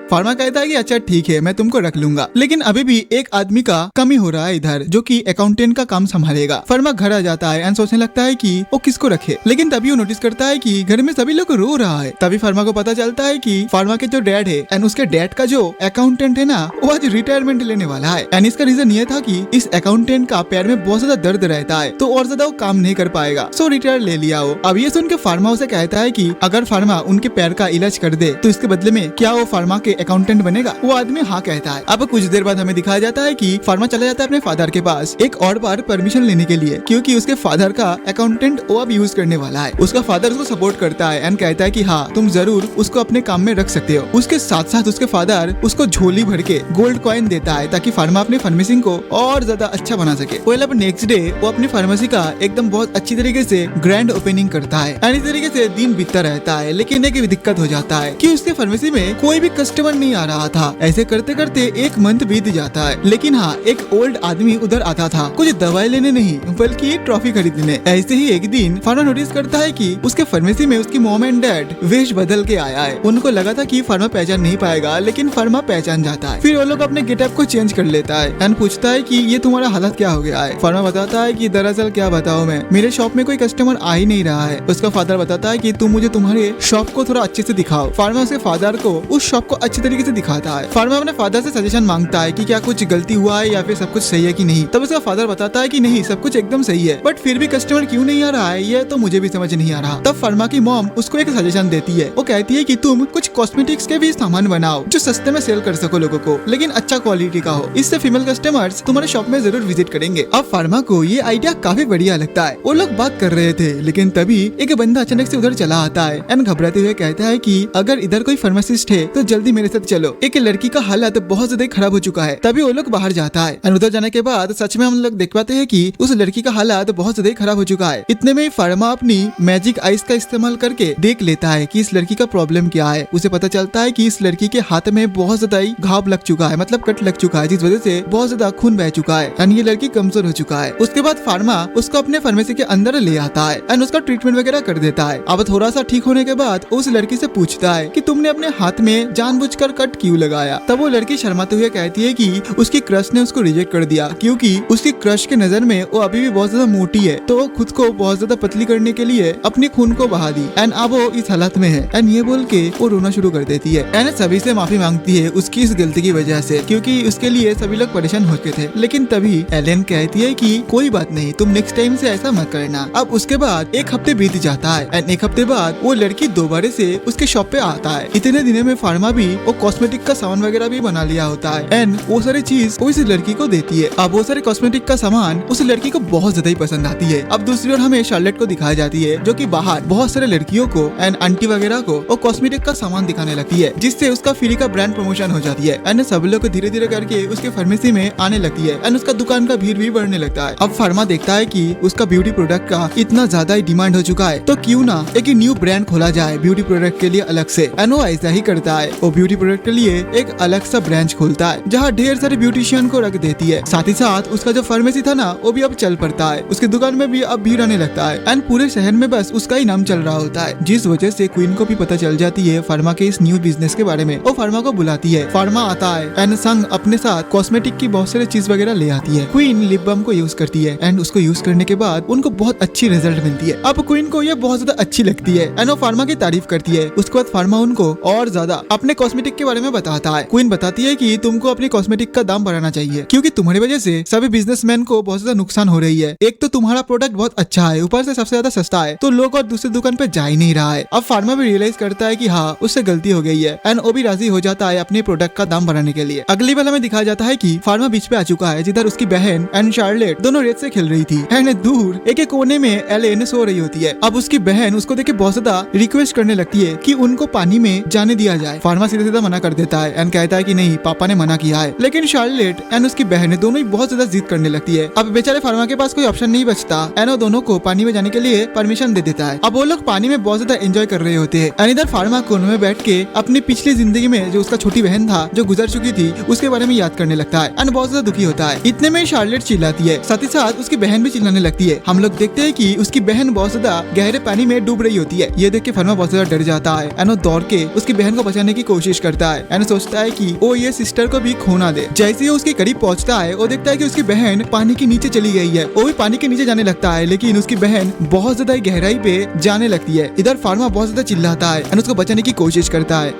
फार्मा कहता है कि अच्छा ठीक है, मैं तुमको रख लूंगा, लेकिन अभी भी एक आदमी का कमी हो रहा है इधर, जो कि अकाउंटेंट का काम संभालेगा। फार्मा घर आ जाता है एंड सोचने लगता है कि वो किसको रखे, लेकिन तभी वो नोटिस करता है कि घर में सभी लोग रो रहा है। तभी फार्मा को पता चलता है कि फार्मा के जो डैड है एंड उसके डैड का जो अकाउंटेंट है ना, वो आज रिटायरमेंट लेने वाला है। एंड इसका रीजन ये था कि इस अकाउंटेंट का पैर में बहुत ज्यादा दर्द रहता है, तो और ज्यादा वो काम नहीं कर पाएगा, सो रिटायर ले लिया वो। अब ये सुन के फार्मा उसे कहता है कि अगर फार्मा उनके पैर का इलाज कर दे तो इसके बदले में क्या वो फार्मा के अकाउंटेंट बनेगा। वो आदमी हाँ कहता है। अब कुछ देर बाद हमें दिखाया जाता है कि फार्मा चला जाता है अपने फादर के पास एक और बार परमिशन लेने के लिए, क्योंकि उसके फादर का अकाउंटेंट वो अब यूज करने वाला है। उसका फादर उसको सपोर्ट करता है एंड कहता है कि हाँ तुम जरूर उसको अपने काम में रख सकते हो। उसके साथ साथ उसके फादर उसको झोली भर के गोल्ड कॉइन देता है ताकि फार्मा अपने फार्मेसी को और ज्यादा अच्छा बना सके। वेल अब नेक्स्ट डे वो अपनी फार्मेसी का एकदम बहुत अच्छी तरीके से ग्रैंड ओपनिंग करता है एंड इस तरीके से दिन बीतता रहता है, लेकिन एक दिक्कत हो जाता है कि उसके फार्मेसी में कोई भी कस्टमर नहीं आ रहा था। ऐसे करते करते एक मंथ बीत जाता है, लेकिन हाँ एक ओल्ड आदमी उधर आता था, कुछ दवाई लेने नहीं बल्कि ट्रॉफी खरीदने। ऐसे ही एक दिन फार्मा नोटिस करता है कि उसके फार्मेसी में उसकी मॉम एंड डैड वेश बदल के आया है। उनको लगा था कि फार्मा पहचान नहीं पाएगा, लेकिन फार्मा पहचान जाता है। फिर वो लोग अपने गेटअप को चेंज कर लेता है एंड पूछता है कि ये तुम्हारा हालत क्या हो गया है। फार्मा बताता है कि दरअसल क्या बताऊं मैं, मेरे शॉप में कोई कस्टमर आ ही नहीं रहा है। उसका फादर बताता है कि तुम मुझे तुम्हारे शॉप को थोड़ा अच्छे से दिखाओ। फार्मा उसके फादर को उस शॉप को अच्छे तरीके से दिखाता है। फार्मा अपने फादर से सजेशन मांगता है कि क्या कुछ गलती हुआ है या फिर सब कुछ सही है कि नहीं। तब उसका फादर बताता है कि नहीं सब कुछ एकदम सही है, बट फिर भी कस्टमर क्यों नहीं आ रहा है ये तो मुझे भी समझ नहीं आ रहा। तब फार्मा की मॉम उसको एक सजेशन देती है। वो कहती है कि तुम कुछ कॉस्मेटिक्स के भी सामान बनाओ जो सस्ते में सेल कर सको लोगों को, लेकिन अच्छा क्वालिटी का हो। इससे फीमेल कस्टमर्स तुम्हारे शॉप में जरूर विजिट करेंगे। अब फार्मा को ये आइडिया काफी बढ़िया लगता है। वो लोग बात कर रहे थे, लेकिन तभी एक बंदा अचानक से उधर चला आता है एंड घबराते हुए कहता है कि अगर इधर कोई फार्मासिस्ट है तो जल्दी मेरे साथ चलो, एक लड़की का हालत बहुत ज्यादा खराब हो चुका है। तभी वो लोग बाहर जाता है और उधर जाने के बाद सच में हम लोग देख पाते हैं कि उस लड़की का हालत बहुत ज्यादा खराब हो चुका है। इतने में फार्मा अपनी मैजिक आइस का इस्तेमाल करके देख लेता है कि इस लड़की का प्रॉब्लम क्या है। उसे पता चलता है कि इस लड़की के हाथ में बहुत ज्यादा घाव लग चुका है, मतलब कट लग चुका है, जिस वजह से बहुत ज्यादा खून बह चुका है एंड ये लड़की कमजोर हो चुका है। उसके बाद फार्मा उसको अपने फार्मेसी के अंदर ले आता है एंड उसका ट्रीटमेंट वगैरह कर देता है। अब थोड़ा सा ठीक होने के बाद उस लड़की से पूछता है कि तुमने अपने हाथ में जानबूझकर कट क्यों लगाया। तब वो लड़की शर्माते हुए कहती है कि उसकी क्रश ने उसको रिजेक्ट कर दिया, क्योंकि उसकी क्रश के नजर में वो अभी भी बहुत ज्यादा मोटी है, तो वो खुद को बहुत ज्यादा पतली करने के लिए अपने खून को बहा दी एंड अब वो इस हालत में है। एंड ये बोल के वो रोना शुरू कर देती है एंड सभी से माफी मांगती है उसकी इस गलती की वजह से, क्योंकि उसके लिए सभी लोग परेशान हो चुके थे। लेकिन तभी एलेन कहती है कि कोई बात नहीं, तुम नेक्स्ट टाइम से ऐसा मत करना। अब उसके बाद एक हफ्ते बीत जाता है एंड एक हफ्ते बाद वो लड़की दोबारा से उसके शॉप पे आता है। इतने दिनों में फार्मा भी वो कॉस्मेटिक का सामान वगैरह भी बना लिया होता है एंड वो सारी चीज वो इस लड़की को देती है। अब वो सारे कॉस्मेटिक का सामान उस लड़की को बहुत ज्यादा ही पसंद आती है। अब दूसरी ओर हमें शार्लेट को दिखाई जाती है, जो कि बाहर बहुत सारे लड़कियों को एंड आंटी वगैरह को वो कॉस्मेटिक का सामान दिखाने लगती है, जिससे उसका फ्री का ब्रांड प्रमोशन हो जाती है एंड सब लोग धीरे धीरे करके उसके फार्मेसी में आने लगती है एंड उसका दुकान का भीड़ भी बढ़ने लगता है। अब फार्मा देखता है कि उसका ब्यूटी प्रोडक्ट का इतना ज्यादा ही डिमांड हो चुका है, तो क्यों ना एक न्यू ब्रांड खोला जाए ब्यूटी प्रोडक्ट के लिए अलग से। एंड वो ऐसा ही करता है, वो ब्यूटी प्रोडक्ट के लिए एक अलग सा ब्रांच खोलता है जहाँ ढेर सारे ब्यूटिशियन को रख देती है। साथ ही साथ उसका जो फार्मेसी था ना वो भी अब चल पड़ता है, उसकी दुकान में भी अब भीड़ आने लगता है एंड पूरे शहर में बस उसका ही नाम चल रहा होता है, जिस वजह से क्वीन को भी पता चल जाती है फार्मा के इस न्यू बिजनेस के बारे में। वो फार्मा को बुलाती है, फार्मा आता है एंड संग अपने साथ कॉस्मेटिक की बहुत सारी चीज वगैरह ले आती है। क्वीन लिप बाम को यूज करती है एंड उसको यूज करने के बाद उनको बहुत अच्छी रिजल्ट मिलती है। अब क्वीन को ये बहुत ज्यादा अच्छी लगती है एंड वो फार्मा की तारीफ करती है। उसके बाद फार्मा उनको और ज्यादा अपने कॉस्मेटिक कॉस्मेटिक के बारे में बताता है। क्वीन बताती है कि तुमको अपनी कॉस्मेटिक का दाम बढ़ाना चाहिए क्योंकि तुम्हारी वजह से सभी बिजनेसमैन को बहुत ज्यादा नुकसान हो रही है। एक तो तुम्हारा प्रोडक्ट बहुत अच्छा है, ऊपर से सबसे ज्यादा सस्ता है, तो लोग और दूसरी दुकान पे जा ही नहीं रहा है। अब फार्मा भी रियलाइज करता है कि हाँ उससे गलती हो गई है एंड वो भी राजी हो जाता है अपने प्रोडक्ट का दाम बढ़ाने के लिए। अगली बार हमें दिखाया जाता है कि फार्मा बीच पे आ चुका है जिधर उसकी बहन एंड शार्लेट दोनों रेत से खेल रही थी एंड दूर एक कोने में एलेन सो रही होती है। अब उसकी बहन उसको देख के बहुत ज्यादा रिक्वेस्ट करने लगती है कि उनको पानी में जाने दिया जाए। फार्मा सीधा सीधा मना कर देता है एंड कहता है कि नहीं, पापा ने मना किया है। लेकिन शार्लेट एंड उसकी बहन दोनों ही बहुत ज्यादा जिद करने लगती है। अब बेचारे फार्मा के पास कोई ऑप्शन नहीं बचता एंड वो दोनों को पानी में जाने के लिए परमिशन दे देता है। अब वो लोग पानी में बहुत ज्यादा एंजॉय कर रहे होते हैं एंड इधर फार्मा कोने में बैठ के अपनी पिछली जिंदगी में जो उसका छोटी बहन था जो गुजर चुकी थी उसके बारे में याद करने लगता है एंड बहुत ज्यादा दुखी होता है। इतने में शार्लेट चिल्लाती है, साथ ही साथ उसकी बहन भी चिल्लाने लगती है। हम लोग देखते हैं कि उसकी बहन बहुत ज्यादा गहरे पानी में डूब रही होती है। ये देख के फार्मा बहुत ज्यादा डर जाता है एंड वो दौड़ के उसकी बहन को बचाने की कोशिश करता है एंड सोचता है कि वो ये सिस्टर को भी खो ना दे। जैसे ही उसके करीब पहुंचता है वो देखता है कि उसकी बहन पानी के नीचे चली गई है। वो भी पानी के नीचे जाने लगता है लेकिन उसकी बहन बहुत ज्यादा गहराई पे जाने लगती है। इधर फार्मा बहुत ज्यादा चिल्लाता है एंड उसको बचाने की कोशिश करता है,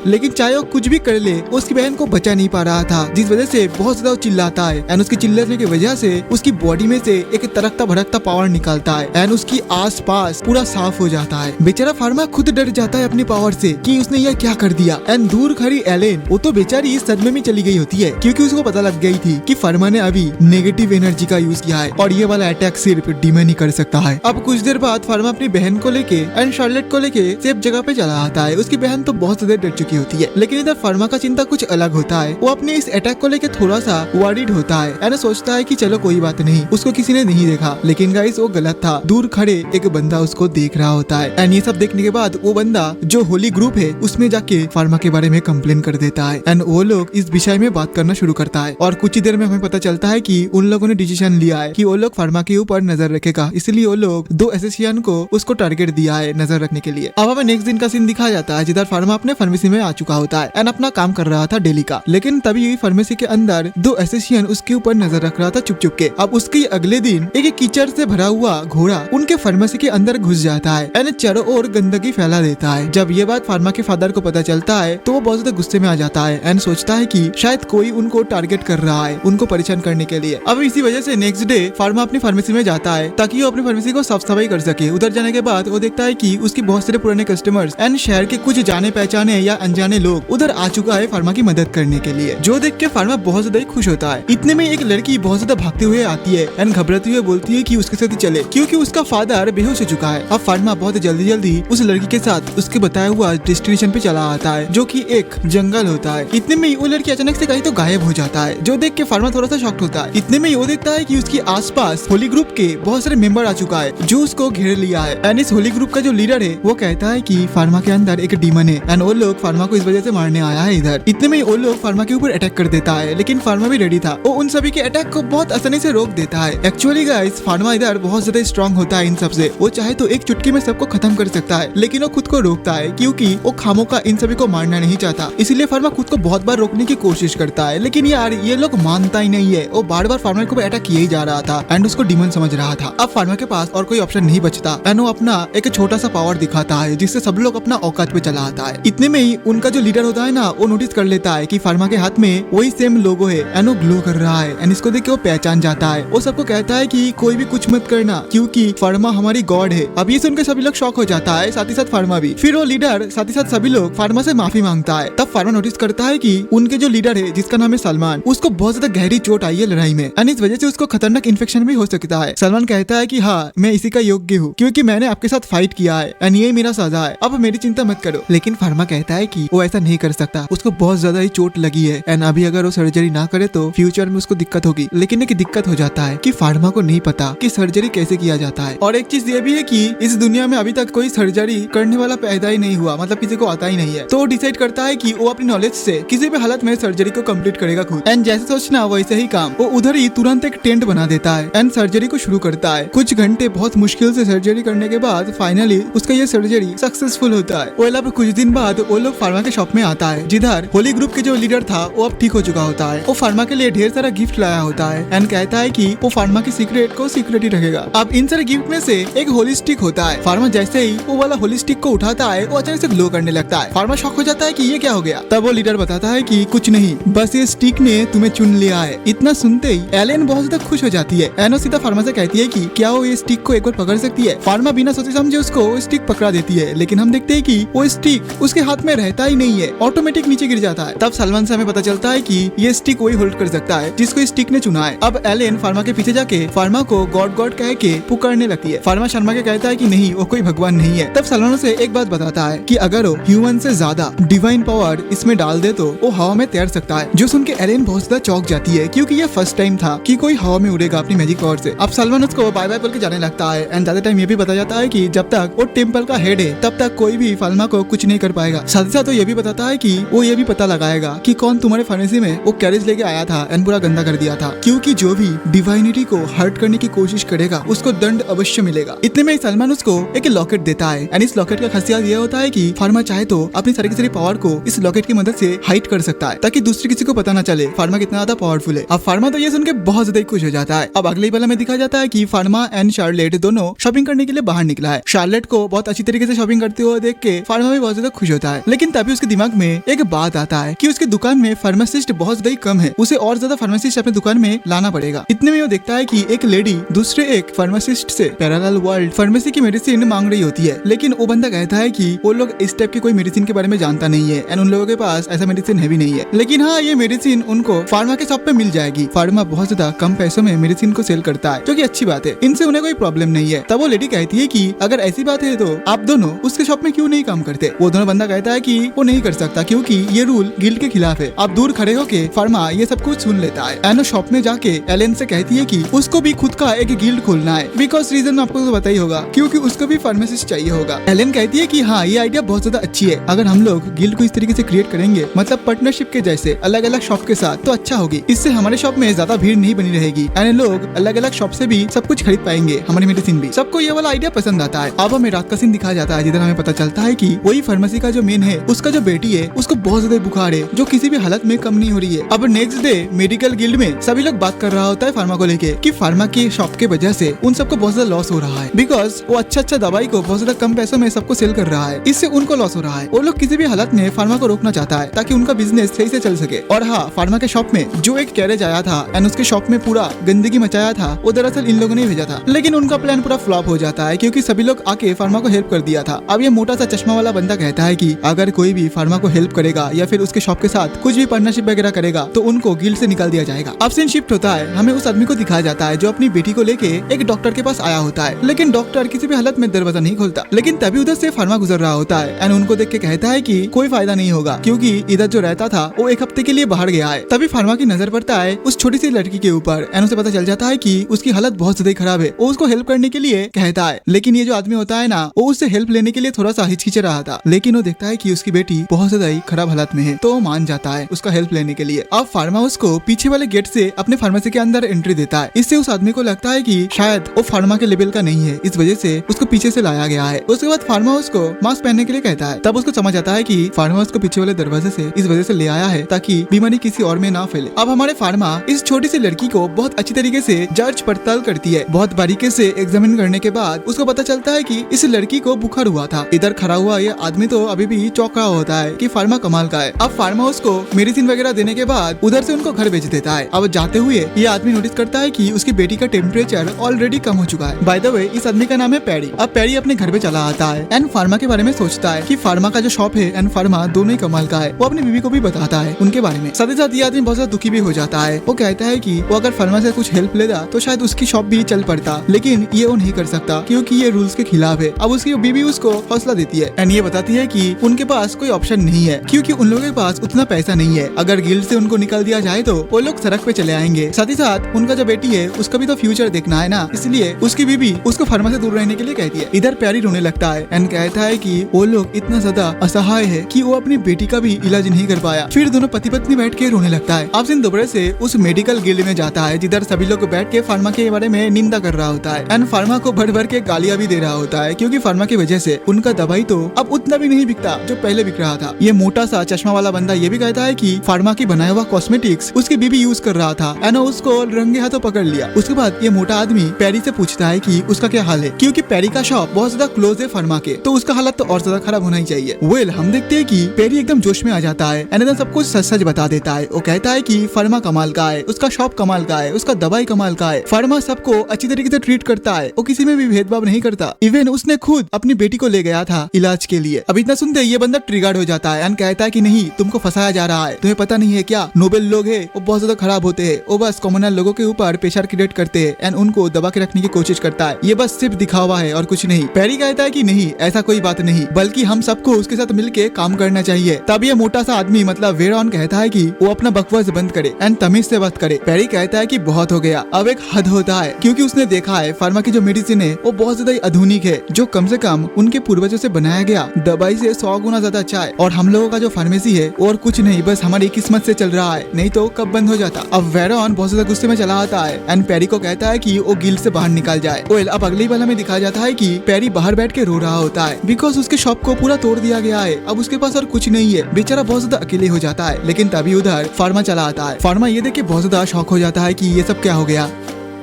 लेकिन चाहे वो कुछ भी कर ले उसकी बहन को बचा नहीं पा रहा था, जिस वजह से बहुत ज्यादा चिल्लाता है एंड उसकी चिल्लाने की वजह से उसकी बॉडी में से एक तरकता भड़कता पावर निकलता है एंड उसकी आसपास पूरा साफ हो जाता है। बेचारा फार्मा खुद डर जाता है अपनी पावर से कि उसने यह क्या कर दिया एंड दूर खड़ी एलेन वो तो बेचारी सदमे में चली गई होती है क्योंकि उसको पता लग गई थी कि फार्मा ने अभी नेगेटिव एनर्जी का यूज किया है और ये वाला अटैक सिर्फ डीमन ही कर सकता है। अब कुछ देर बाद फार्मा अपनी बहन को लेके एंड शार्लेट को लेके सेफ जगह पे चला आता है। उसकी बहन तो बहुत ज्यादा डर चुकी होती है, लेकिन इधर फार्मा का चिंता कुछ अलग होता है। वो अपने इस अटैक को लेके थोड़ा सा वरीड होता है एंड सोचता है कि चलो कोई बात नहीं, उसको किसी ने नहीं देखा। लेकिन गाइस वो गलत था, दूर खड़े एक बंदा उसको देख रहा होता है एंड ये सब देखने के बाद वो बंदा जो होली ग्रुप है उसमें जाके फार्मा के बारे में कंप्लेन कर देता है एंड वो लोग इस विषय में बात करना शुरू करता है और कुछ ही देर में हमें पता चलता है कि उन लोगों ने डिसीजन लिया है कि वो लोग फार्मा के ऊपर नजर रखेगा, इसलिए वो लोग 2 एसोसिएशन को उसको टारगेट दिया है नजर रखने के लिए। अब हमें नेक्स्ट दिन का सीन दिखाया जाता है जिधर फार्मा अपने फार्मेसी में आ चुका होता है एंड अपना काम कर रहा था डेली का। लेकिन तभी फार्मेसी के अंदर 2 एसोसिएशन उसके ऊपर नजर रख रहा था चुप चुप के। अब उसके अगले दिन एक कीचड़ से भरा हुआ घोड़ा उनके फार्मेसी के अंदर घुस जाता है एंड चारों ओर गंदगी फैला देता है। जब ये बात फार्मा के फादर को पता चलता है तो वो बहुत ज्यादा गुस्से में आ जाता है एंड सोचता है कि शायद कोई उनको टारगेट कर रहा है उनको परेशान करने के लिए। अब इसी वजह से नेक्स्ट डे फार्मा अपनी फार्मेसी में जाता है ताकि वो अपनी फार्मेसी को साफ सफाई कर सके। उधर जाने के बाद वो देखता है कि उसकी बहुत सारे पुराने कस्टमर्स एंड शहर के कुछ जाने पहचाने या अनजाने लोग उधर आ चुका है फार्मा की मदद करने के लिए, जो देख के फार्मा बहुत ज्यादा ही खुश होता है। इतने में एक लड़की बहुत ज्यादा भागते हुए आती है एंड घबराते हुए बोलती है कि उसके साथ चले क्योंकि उसका फादर बेहोश हो चुका है। अब फार्मा बहुत जल्दी उस लड़की के साथ उसके बताया हुआ डेस्टिनेशन पे चला आता है जो कि एक जंगल होता है। इतने में वो लड़की अचानक से कहीं तो गायब हो जाता है, जो देख के फार्मा थोड़ा सा शॉक्ड होता है। इतने में वो देखता है कि उसके आसपास होली ग्रुप के बहुत सारे मेंबर आ चुका है जो उसको घेर लिया है एंड इस होली ग्रुप का जो लीडर है वो कहता है कि फार्मा के अंदर एक डीमन है एंड वो लोग फार्मा को इस वजह से मारने आया है इधर। इतने में वो लोग फार्मा के ऊपर अटैक कर देता है, लेकिन फार्मा भी रेडी था, वो उन सभी के अटैक को बहुत आसानी से रोक देता है। एक्चुअली गाइस फार्मा इधर बहुत ज्यादा स्ट्रॉन्ग होता है इन सब से, वो चाहे तो एक चुटकी में सबको खत्म कर सकता है, लेकिन वो खुद को रोकता है क्योंकि वो खामों का इन सभी को मारना नहीं चाहता। इसलिए फार्मा खुद को बहुत बार रोकने की कोशिश करता है, लेकिन यार ये लोग मानता ही नहीं है। वो बार बार फार्मा को अटैक किए ही जा रहा था एंड उसको डीमन समझ रहा था। अब फार्मा के पास और कोई ऑप्शन नहीं बचता एंड वो अपना एक छोटा सा पावर दिखाता है जिससे सब लोग अपना औकात पे चला आता है। इतने में ही उनका जो लीडर होता है ना वो नोटिस कर लेता है कि फार्मा के हाथ में वही सेम लोगो है एंड वो ग्लो कर रहा है एंड इसको देख के वो पहचान जाता है। वो सबको कहता है कि कोई भी कुछ मत करना क्योंकि फार्मा हमारी गॉड है। अब ये सुनकर सभी लोग शॉक हो जाता है, साथ ही साथ फार्मा भी। फिर वो लीडर साथ ही साथ सभी लोग फार्मा से माफी मांगता है। तब फार्मा नोटिस करता है कि उनके जो लीडर है जिसका नाम है सलमान, उसको बहुत ज्यादा गहरी चोट आई है लड़ाई में एंड इस वजह से उसको खतरनाक इन्फेक्शन भी हो सकता है। सलमान कहता है कि हाँ मैं इसी का योग्य हूँ क्योंकि मैंने आपके साथ फाइट किया है एंड ये मेरा सजा है, अब मेरी चिंता मत करो। लेकिन फार्मा कहता है कि वो ऐसा नहीं कर सकता, उसको बहुत ज्यादा ही चोट लगी है एंड अभी अगर वो सर्जरी ना करे तो फ्यूचर में उसको दिक्कत होगी। लेकिन एक दिक्कत हो जाता है कि फार्मा को नहीं पता कि सर्जरी कैसे किया जाता है। और एक चीज ये भी है कि इस दुनिया में अभी तक कोई सर्जरी करने वाला पैदा ही नहीं हुआ, मतलब किसी को आता ही नहीं है। तो वो डिसाइड करता है कि वो अपनी नॉलेज से किसी भी हालत में सर्जरी को कंप्लीट करेगा खुद एंड जैसे सोचना वैसे ही काम। वो उधर ही तुरंत एक टेंट बना देता है एंड सर्जरी को शुरू करता है। कुछ घंटे बहुत मुश्किल से सर्जरी करने के बाद फाइनली उसका ये सर्जरी सक्सेसफुल होता है। वो कुछ दिन बाद वो लोग फार्मा के शॉप में आता है, जिधर होली ग्रुप के जो लीडर था वो अब ठीक हो चुका होता है। वो फार्मा के लिए ढेर सारा गिफ्ट लाया होता है एंड कहता है कि वो फार्मा की सीक्रेट को सीक्रेट ही रखेगा। अब इन सारे गिफ्ट में से एक होली स्टिक होता है। फार्मा जैसे ही वो वाला होली स्टिक को उठाता है वो अचानक से ग्लो करने लगता है। फार्मा शॉक हो जाता है कि ये क्या हो गया। तब वो लीडर बताता है कि कुछ नहीं, बस ये स्टिक ने तुम्हें चुन लिया है। इतना सुनते ही एलेन बहुत ज्यादा खुश हो जाती है। एनो सीधा फार्मा से कहती है कि क्या वो ये स्टिक को एक बार पकड़ सकती है। फार्मा बिना सोचे समझे उसको स्टिक पकड़ा देती है, लेकिन हम देखते हैं कि वो स्टिक उसके हाथ में रहता ही नहीं है, ऑटोमेटिक नीचे गिर जाता है। तब सलमान से हमें पता चलता है कि ये स्टिक वही होल्ड कर सकता है जिसको स्टिक ने चुना है। अब एलेन फार्मा के पीछे जाके फार्मा को गॉड गॉड कह के पुकारने लगती है। फार्मा शर्मा के कहता है कि नहीं, वो कोई भगवान नहीं है। तब सलमान से एक बात बताता है कि अगर वो ह्यूमन से ज्यादा डिवाइन पावर इसमें डाल दे तो वो हवा में तैर सकता है। जो सुन के एलेन बहुत ज्यादा चौंक जाती है, क्योंकि ये फर्स्ट टाइम था कि कोई हवा में उड़ेगा अपनी मैजिक पावर से। अब सलमान उसको बाय बाय बोल के जाने लगता है एंड ज्यादा टाइम ये भी बताया जाता है कि जब तक वो टेम्पल का हेड है तब तक कोई भी फार्मा को कुछ नहीं कर पाएगा। साथ ही साथ तो ये भी बताता है कि वो ये भी पता लगाएगा कि कौन तुम्हारे फार्मेसी में वो कैरेज लेके आया था एंड पूरा गंदा कर दिया था, क्योंकि जो भी डिवाइनिटी को हर्ट करने की कोशिश करेगा उसको दंड अवश्य मिलेगा। इतने में सलमान उसको एक लॉकेट देता है एंड इस लॉकेट का खासियत ये होता है कि फार्मा चाहे तो अपनी सारी की सारी पावर को इस लॉकेट की मदद से हाइड कर सकता है, ताकि दूसरे किसी को पता ना चले फार्मा कितना ज्यादा पावरफुल है। अब फार्मा तो ये सुन के बहुत ज्यादा खुश हो जाता है। अब अगले वाला में दिखा जाता है कि फार्मा एंड शार्लेट दोनों शॉपिंग करने के लिए बाहर निकला है। शार्लेट को बहुत अच्छी तरीके से शॉपिंग करते हुए देख के फार्मा भी बहुत ज्यादा खुश होता है, लेकिन तभी उसके दिमाग में एक बात आता है कि उसकी दुकान में फार्मासिस्ट बहुत ज्यादा कम है, उसे और ज्यादा फार्मासिस्ट अपने दुकान में लाना पड़ेगा। इतने में वो देखता है कि एक लेडी दूसरे एक फार्मासिस्ट से पैरेलल वर्ल्ड फार्मेसी की मेडिसिन मांग रही होती है, लेकिन वो बंदा कहता है कि वो लोग इस टाइप की कोई मेडिसिन के बारे में जानता नहीं है एंड उन लोगों के पास ऐसा मेडिसिन है भी नहीं है, लेकिन हाँ ये मेडिसिन उनको फार्मा के शॉप पे मिल जाएगी। फार्मा बहुत ज्यादा कम पैसों में मेडिसिन को सेल करता है, जो कि अच्छी बात है, इनसे उन्हें कोई प्रॉब्लम नहीं है। तब वो लेडी कहती है कि अगर ऐसी बात है तो आप दोनों उसके शॉप में क्यों नहीं काम करते। वो दोनों बंदा कहता है कि वो नहीं कर सकता क्योंकि ये रूल गिल्ड के खिलाफ है। आप दूर खड़े होके फार्मा ये सब कुछ सुन लेता है। एनो शॉप में जाके एलेन से कहती है कि उसको भी खुद का एक गिल्ड खोलना है, बिकॉज रीजन आपको तो पता ही होगा, क्योंकि उसको भी फार्मासिस्ट चाहिए होगा। एलेन कहती है कि हाँ ये आइडिया बहुत ज्यादा अच्छी है, अगर हम लोग गिल्ड को इस तरीके से क्रिएट करेंगे, मतलब पार्टनरशिप के जैसे अलग अलग शॉप के साथ, तो अच्छा होगी। इससे हमारे शॉप में ज्यादा भीड़ नहीं बनी रहेगी एंड लोग अलग अलग शॉप से भी सब कुछ खरीद पाएंगे, हमारी मेडिसिन भी। सबको ये वाला आइडिया पसंद आता है। अब हमें रात का सीन दिखाया जाता है, जिधर हमें पता चलता है कि वही फार्मेसी का जो मेन है उसका जो बेटी है उसको बहुत ज्यादा बुखार है, जो किसी भी हालत में कम नहीं हो रही है। अब नेक्स्ट डे मेडिकल गिल्ड में सभी लोग बात कर रहा होता है फार्मा को लेके कि फार्मा की शॉप के वजह से उन सबको बहुत ज्यादा लॉस हो रहा है, बिकॉज वो अच्छा दवाई को बहुत ज्यादा कम पैसों में सबको सेल कर रहा है, इससे उनको लॉस हो रहा है। वो लोग किसी भी हालत में फार्मा को रोकना चाहता है ताकि उनका बिजनेस सही से चल सके। और हाँ, फार्मा के शॉप में जो एक कैरेज आया था एंड उसके शॉप में पूरा गंदगी मचाया था, वो दरअसल इन लोगों ने भेजा था, लेकिन उनका प्लान पूरा फ्लॉप हो जाता है क्योंकि सभी लोग आके फार्मा को हेल्प कर दिया था। अब ये मोटा सा चश्मा वाला बंदा कहता है कि अगर कोई भी फार्मा को हेल्प करेगा या फिर उसके शॉप के साथ कुछ भी पार्टनरशिप वगैरह करेगा तो उनको गिल्ड से निकाल दिया जाएगा। अब सीन शिफ्ट होता है, हमें उस आदमी को दिखाया जाता है जो अपनी बेटी को लेके एक डॉक्टर के पास आया होता है, लेकिन डॉक्टर किसी भी हालत में दरवाजा नहीं खोलता। लेकिन तभी उधर से फार्मा गुजर रहा होता है एंड उनको देख के कहता है कि कोई फायदा नहीं होगा क्योंकि इधर जो रहता था वो एक हफ्ते के लिए बाहर गया है। तभी फार्मा की नजर पड़ता है उस छोटी सी लड़की के ऊपर एंड उसे पता चल जाता है कि उसकी हालत बहुत ज्यादा खराब है। वो उसको हेल्प करने के लिए कहता है, लेकिन ये जो आदमी होता है ना, वो उससे हेल्प लेने के लिए थोड़ा सा हिचकिचा रहा था, लेकिन वो देखता है कि उसकी बेटी बहुत ज्यादा ही खराब हालत में है, तो वो मान जाता है उसका हेल्प लेने के लिए। अब फार्मा उसको पीछे वाले गेट से अपने फार्मेसी के अंदर एंट्री देता है। इससे उस आदमी को लगता है कि शायद वो फार्मा के लेवल का नहीं है, इस वजह से उसको पीछे से लाया गया है। उसके बाद फार्मा उसको मास्क पहनने के लिए कहता है। तब उसको समझ आता है कि फार्मा उसको पीछे वाले दरवाजे से इस वजह से ले आया है ताकि बीमारी किसी और में ना फैले। अब हमारे फार्मा इस छोटी सी लड़की को बहुत अच्छी तरीके से जांच पड़ताल करती है। बहुत बारीकी से एग्जामिन करने के बाद उसको पता चलता है कि इस लड़की को बुखार हुआ था। इधर खड़ा हुआ ये आदमी तो अभी भी चौंक रहा होता है कि फार्मा कमाल का है। अब फार्मा उसको मेडिसिन वगैरह देने के बाद उधर से उनको घर भेज देता है। अब जाते हुए ये आदमी नोटिस करता है कि उसकी बेटी का टेम्परेचर ऑलरेडी कम हो चुका है। बाय द वे इस आदमी का नाम है पैरी। अब पैरी अपने घर पे चला आता है एंड फार्मा के बारे में सोचता है कि फार्मा का जो शॉप है एंड फार्मा दोनों ही कमाल का है। वो अपनी बीवी को भी बताता है उनके बारे में। साथ ही साथ ये आदमी बहुत ज्यादा दुखी भी हो जाता है। वो कहता है कि वो अगर फार्मा से कुछ हेल्प लेता तो शायद उसकी शॉप भी चल पड़ता, लेकिन ये वो नहीं कर सकता क्योंकि ये रूल्स के खिलाफ है। अब उसकी बीवी उसको हौसला देती है एंड ये बताती है कि उनके पास कोई ऑप्शन नहीं है क्योंकि उन लोगों के पास उतना पैसा नहीं है। अगर गिल्ड से उनको निकाल दिया जाए तो वो लोग सड़क पे चले आएंगे। साथ ही साथ उनका जो बेटी है उसका भी तो फ्यूचर देखना है ना, इसलिए उसकी बीवी उसको फार्मा से दूर रहने के लिए कहती है। इधर प्यारी रोने लगता है एंड कहता है कि वो लोग इतना ज्यादा असहाय है कि वो अपनी बेटी का भी इलाज नहीं कर पाया। फिर दोनों पति पत्नी बैठ के रोने लगता है। अब सिन दोबारा से उस मेडिकल गिल्ड में जाता है जिधर सभी लोग बैठ के फार्मा के बारे में निंदा कर रहा होता है एंड फार्मा को भर भर के गालियां भी दे रहा होता है क्योंकि फार्मा की वजह से उनका दवाई तो अब उतना भी नहीं बिकता जो जो पहले बिक रहा था। ये मोटा सा चश्मा वाला बंदा ये भी कहता है कि फार्मा की बनाया हुआ कॉस्मेटिक्स उसकी बीबी यूज कर रहा था। एना उसको रंगे हाथों पकड़ लिया। उसके बाद ये मोटा आदमी पैरी से पूछता है कि उसका क्या हाल है, क्योंकि पैरी का शॉप बहुत ज्यादा क्लोज है फार्मा के, तो उसका हालत तो और ज्यादा खराब होना ही चाहिए। वेल हम देखते हैं कि पैरी एकदम जोश में आ जाता है। एना सब कुछ सच सच बता देता है। वो कहता है कि फार्मा कमाल का है, उसका शॉप कमाल का है, उसका दवाई कमाल का है, फार्मा सबको अच्छी तरीके से ट्रीट करता है, वो किसी में भी भेदभाव नहीं करता। इवन उसने खुद अपनी बेटी को ले गया था इलाज के लिए। अब इतना सुनते ये बंदा ट्रिगर्ड हो जाता है एंड कहता है कि नहीं, तुमको फंसाया जा रहा है, तुम्हें पता नहीं है क्या, नोबेल लोग है वो बहुत ज्यादा खराब होते हैं, वो बस कॉमनर लोगों के ऊपर प्रेशर क्रिएट करते हैं एंड उनको दबा के रखने की कोशिश करता है, ये बस सिर्फ दिखावा है और कुछ नहीं। पैरी कहता है कि नहीं, ऐसा कोई बात नहीं, बल्कि हम सबको उसके साथ मिलके काम करना चाहिए। तब ये मोटा सा आदमी मतलब वेरॉन कहता है कि वो अपना बकवास बंद करे एंड तमीज से बात करे। पैरी कहता है कि बहुत हो गया, अब एक हद होता है, क्योंकि उसने देखा है फार्मा की जो मेडिसिन है वो बहुत ज्यादा आधुनिक है, जो कम से कम उनके पूर्वजों से बनाया गया दवाई से 100 गुना ज्यादा अच्छा है, और हम लोगों का जो फार्मेसी है और कुछ नहीं, बस हमारी किस्मत से चल रहा है, नहीं तो कब बंद हो जाता। अब वेरॉन बहुत ज्यादा गुस्से में चला आता है एंड पैरी को कहता है कि वो गिल्ड से बाहर निकल जाए। वेल अब अगली वाला में दिखाया जाता है कि पैरी बाहर बैठ के रो रहा होता है, बिकॉज उसके शॉप को पूरा तोड़ दिया गया है, अब उसके पास और कुछ नहीं है, बेचारा बहुत ज्यादा अकेले हो जाता है। लेकिन तभी उधर फार्मा चला आता है। फार्मा ये देख के बहुत ज्यादा शॉक हो जाता है कि ये सब क्या हो गया।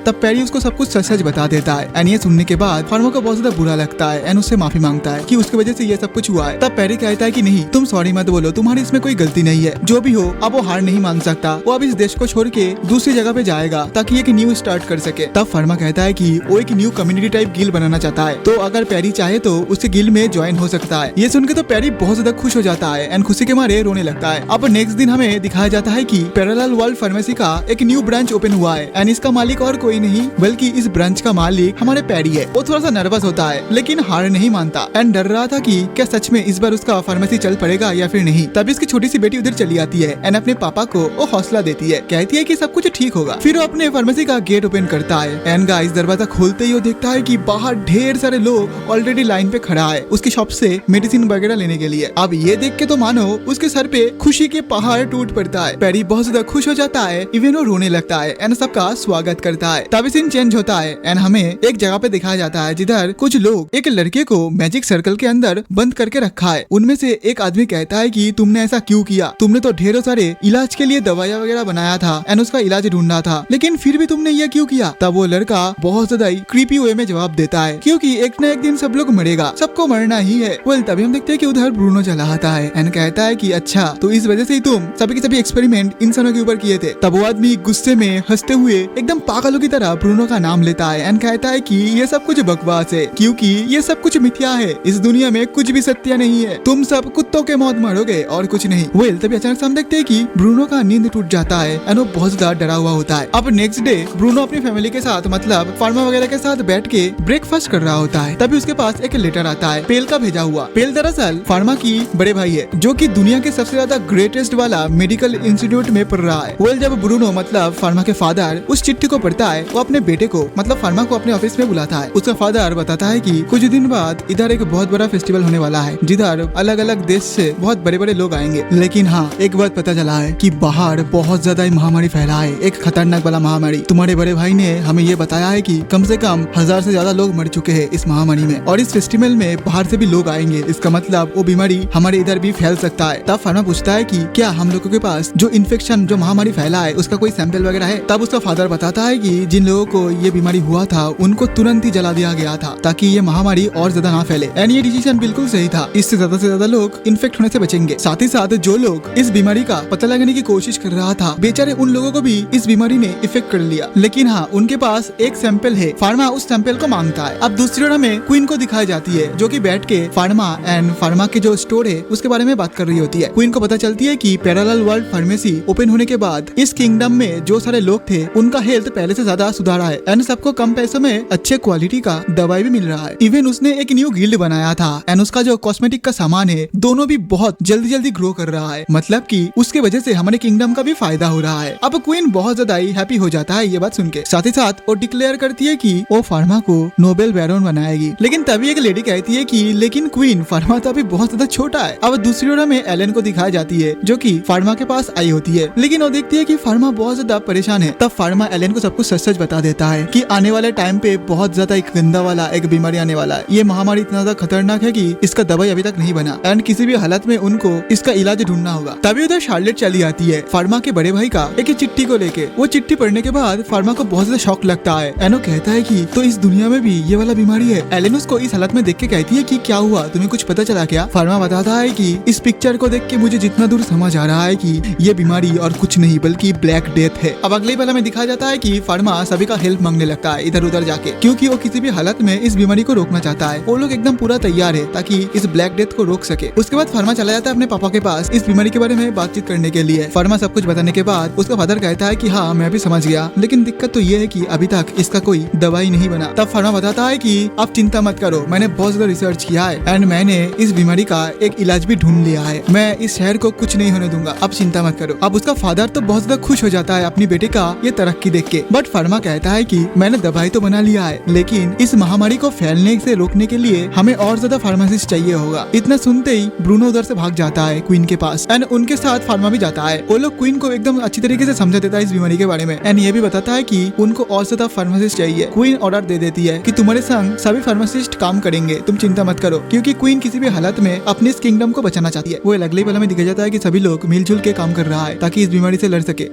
तब पैरी उसको सब कुछ सच सच बता देता है एंड ये सुनने के बाद फार्मा को बहुत ज्यादा बुरा लगता है एंड उससे माफी मांगता है कि उसकी वजह से ये सब कुछ हुआ है। तब पैरी कहता है कि नहीं, तुम सॉरी मत बोलो, तुम्हारी इसमें कोई गलती नहीं है, जो भी हो अब वो हार नहीं मान सकता, वो अब इस देश को छोड़ के दूसरी जगह पे जाएगा ताकि एक न्यू स्टार्ट कर सके। तब फार्मा कहता है कि वो एक न्यू कम्युनिटी टाइप गिल्ड बनाना चाहता है, तो अगर पैरी चाहे तो उसके गिल्ड में ज्वाइन हो सकता है। ये सुन के तो पैरी बहुत ज्यादा खुश हो जाता है एंड खुशी के मारे रोने लगता है। अब नेक्स्ट दिन हमें दिखाया जाता है कि पैरेलल वर्ल्ड फार्मेसी का एक न्यू ब्रांच ओपन हुआ है एंड इसका मालिक और कोई नहीं बल्कि इस ब्रांच का मालिक हमारे पैरी है। वो थोड़ा सा नर्वस होता है लेकिन हार नहीं मानता एंड डर रहा था कि क्या सच में इस बार उसका फार्मेसी चल पड़ेगा या फिर नहीं। तभी इसकी छोटी सी बेटी उधर चली आती है एंड अपने पापा को वो हौसला देती है, कहती है कि सब कुछ ठीक होगा। फिर वो अपने फार्मेसी का गेट ओपन करता है एंड गाइस दरवाजा खोलते ही वो देखता है कि बाहर ढेर सारे लोग ऑलरेडी लाइन पे खड़ा है उसकी शॉप से मेडिसिन वगैरह लेने के लिए। अब ये देख के तो मानो उसके सर पे खुशी के पहाड़ टूट पड़ता है। पैरी बहुत ज्यादा खुश हो जाता है, इवन वो रोने लगता है एंड सबका स्वागत करता है। तभी सीन चेंज होता है एंड हमें एक जगह पे दिखाया जाता है जिधर कुछ लोग एक लड़के को मैजिक सर्कल के अंदर बंद करके रखा है। उनमें से एक आदमी कहता है कि तुमने ऐसा क्यों किया, तुमने तो ढेरों सारे इलाज के लिए दवाइयाँ वगैरह बनाया था एंड उसका इलाज ढूंढना था, लेकिन फिर भी तुमने ये क्यों किया। तब वो लड़का बहुत ज्यादा क्रीपी वे में जवाब देता है, क्योंकि एक न एक दिन सब लोग मरेगा, सबको मरना ही है। वेल तभी हम देखते हैं कि उधर ब्रूनो चला आता है एंड कहता है कि अच्छा तो इस वजह से ही तुम सभी के सभी एक्सपेरिमेंट इंसानों के ऊपर किए थे। तब वो आदमी गुस्से में हंसते हुए एकदम पागलों की तरह ब्रूनो का नाम लेता है एंड कहता है कि ये सब कुछ बकवास है, क्योंकि ये सब कुछ मिथ्या है, इस दुनिया में कुछ भी सत्य नहीं है, तुम सब कुत्तों के मौत मरोगे और कुछ नहीं। वेल तभी अचानक से हम देखते हैं कि ब्रूनो का नींद टूट जाता है एंड वो बहुत ज्यादा डरा हुआ होता है। अब नेक्स्ट डे ब्रूनो अपनी फैमिली के साथ मतलब फार्मा वगैरह के साथ बैठ के ब्रेकफास्ट कर रहा होता है। तभी उसके पास एक लेटर आता है पेल का भेजा हुआ। पेल दरअसल फार्मा की बड़े भाई है, जो कि दुनिया के सबसे ज्यादा ग्रेटेस्ट वाला मेडिकल इंस्टीट्यूट में पढ़ रहा है। वेल जब ब्रूनो मतलब फार्मा के फादर उस चिट्ठी को पढ़ता है, वो अपने बेटे को मतलब फार्मा को अपने ऑफिस में बुलाता है। उसका फादर बताता है कि कुछ दिन बाद इधर एक बहुत बड़ा फेस्टिवल होने वाला है, जिधर अलग अलग देश से बहुत बड़े बड़े लोग आएंगे, लेकिन हाँ एक बात पता चला है कि बाहर बहुत ज्यादा महामारी फैला है, एक खतरनाक वाला महामारी। तुम्हारे बड़े भाई ने हमें ये बताया है कि कम से कम 1000 से ज्यादा लोग मर चुके हैं इस महामारी में, और इस फेस्टिवल में बाहर से भी लोग आएंगे, इसका मतलब वो बीमारी हमारे इधर भी फैल सकता है। तब फार्मा पूछता है कि क्या हम लोगों के पास जो इन्फेक्शन जो महामारी फैला है उसका कोई सैंपल वगैरह है। तब उसका फादर बताता है कि जिन लोगों को ये बीमारी हुआ था उनको तुरंत ही जला दिया गया था ताकि ये महामारी और ज्यादा ना फैले एंड ये डिसीजन बिल्कुल सही था, इससे ज्यादा लोग इन्फेक्ट होने से बचेंगे। साथ ही साथ जो लोग इस बीमारी का पता लगाने की कोशिश कर रहा था, बेचारे उन लोगों को भी इस बीमारी ने इफेक्ट कर लिया, लेकिन हाँ उनके पास एक सैंपल है। फार्मा उस सैंपल को मांगता है। अब दूसरी ओर हमें क्वीन को दिखाई जाती है, जो कि बैठ के फार्मा एंड फार्मा के जो स्टोर है उसके बारे में बात कर रही होती है। क्वीन को पता चलती है कि पैरेलल वर्ल्ड फार्मेसी ओपन होने के बाद इस किंगडम में जो सारे लोग थे उनका हेल्थ पहले से ज्यादा सुधारा है एंड सबको कम पैसों में अच्छे क्वालिटी का दवाई भी मिल रहा है। इवन उसने एक न्यू गिल्ड बनाया था एंड उसका जो कॉस्मेटिक का सामान है दोनों भी बहुत जल्दी ग्रो कर रहा है, मतलब कि उसके वजह से हमारे किंगडम का भी फायदा हो रहा है। अब क्वीन बहुत ज्यादा हैप्पी हो जाता है ये बात सुन के। साथ ही साथ वो डिक्लेयर करती है कि वो फार्मा को नोबेल बैरोन बनाएगी, लेकिन तभी एक लेडी कहती है कि लेकिन क्वीन फार्मा तो अभी बहुत ज्यादा छोटा है। अब दूसरी ओर में एलन को दिखाई जाती है, जो कि फार्मा के पास आई होती है, लेकिन वो देखती है कि फार्मा बहुत ज्यादा परेशान है। तब फार्मा एलन को सब कुछ सच सच बता देता है कि आने वाले टाइम पे बहुत ज्यादा एक गंदा वाला एक बीमारी आने वाला है। ये महामारी इतना ज्यादा खतरनाक है कि इसका दवाई अभी तक नहीं बना एंड किसी भी हालत में उनको इसका इलाज ढूंढना होगा। तभी उधर शार्लेट चली आती है फार्मा के बड़े भाई का एक चिट्ठी को लेके। वो चिट्ठी पढ़ने के बाद फार्मा को बहुत ज्यादा शौक लगता है एंड वो कहता है कि तो इस दुनिया में भी ये वाला बीमारी है। एलेन उसको इस हालत में देख के कहती है कि क्या हुआ, तुम्हें कुछ पता चला क्या? फार्मा बताता है कि इस पिक्चर को देख के मुझे जितना दूर समझ आ रहा है कि ये बीमारी और कुछ नहीं बल्कि ब्लैक डेथ है। अब अगले पल में दिखाया जाता है कि फार्मा सभी का हेल्प मांगने लगता है इधर उधर जाके, क्योंकि वो किसी भी हालत में इस बीमारी को रोकना चाहता है। वो लोग एकदम पूरा तैयार है ताकि इस ब्लैक डेथ को रोक सके। उसके बाद फार्मा चला जाता है अपने पापा के पास इस बीमारी के बारे में बातचीत करने के लिए। फार्मा सब कुछ बताने के बाद उसका फादर कहता है कि हाँ मैं भी समझ गया, लेकिन दिक्कत तो ये है कि अभी तक इसका कोई दवाई नहीं बना। तब फार्मा बताता है कि आप चिंता मत करो, मैंने बहुत ज्यादा रिसर्च किया है एंड मैंने इस बीमारी का एक इलाज भी ढूंढ लिया है। मैं इस शहर को कुछ नहीं होने दूंगा, आप चिंता मत करो। अब उसका फादर तो बहुत ज्यादा खुश हो जाता है अपनी बेटे का ये तरक्की देख के। बट फार्मा कहता है कि मैंने दवाई तो बना लिया है, लेकिन इस महामारी को फैलने से रोकने के लिए हमें और ज्यादा फार्मासिस्ट चाहिए होगा। इतना सुनते ही ब्रूनो उधर से भाग जाता है क्वीन के पास एंड उनके साथ फार्मा भी जाता है। वो लोग क्वीन को एकदम अच्छी तरीके से समझा देता है इस बीमारी के बारे में एंड ये भी बताता है कि उनको और ज्यादा फार्मासिस्ट चाहिए। क्वीन ऑर्डर दे देती है कि तुम्हारे संग सभी फार्मासिस्ट काम करेंगे, तुम चिंता मत करो, क्योंकि क्वीन किसी भी हालत में अपने इस किंगडम को बचाना चाहती है। वो अगले पल में दिखाया जाता है कि सभी लोग मिलजुल के काम कर रहा है ताकि इस बीमारी से लड़ सके।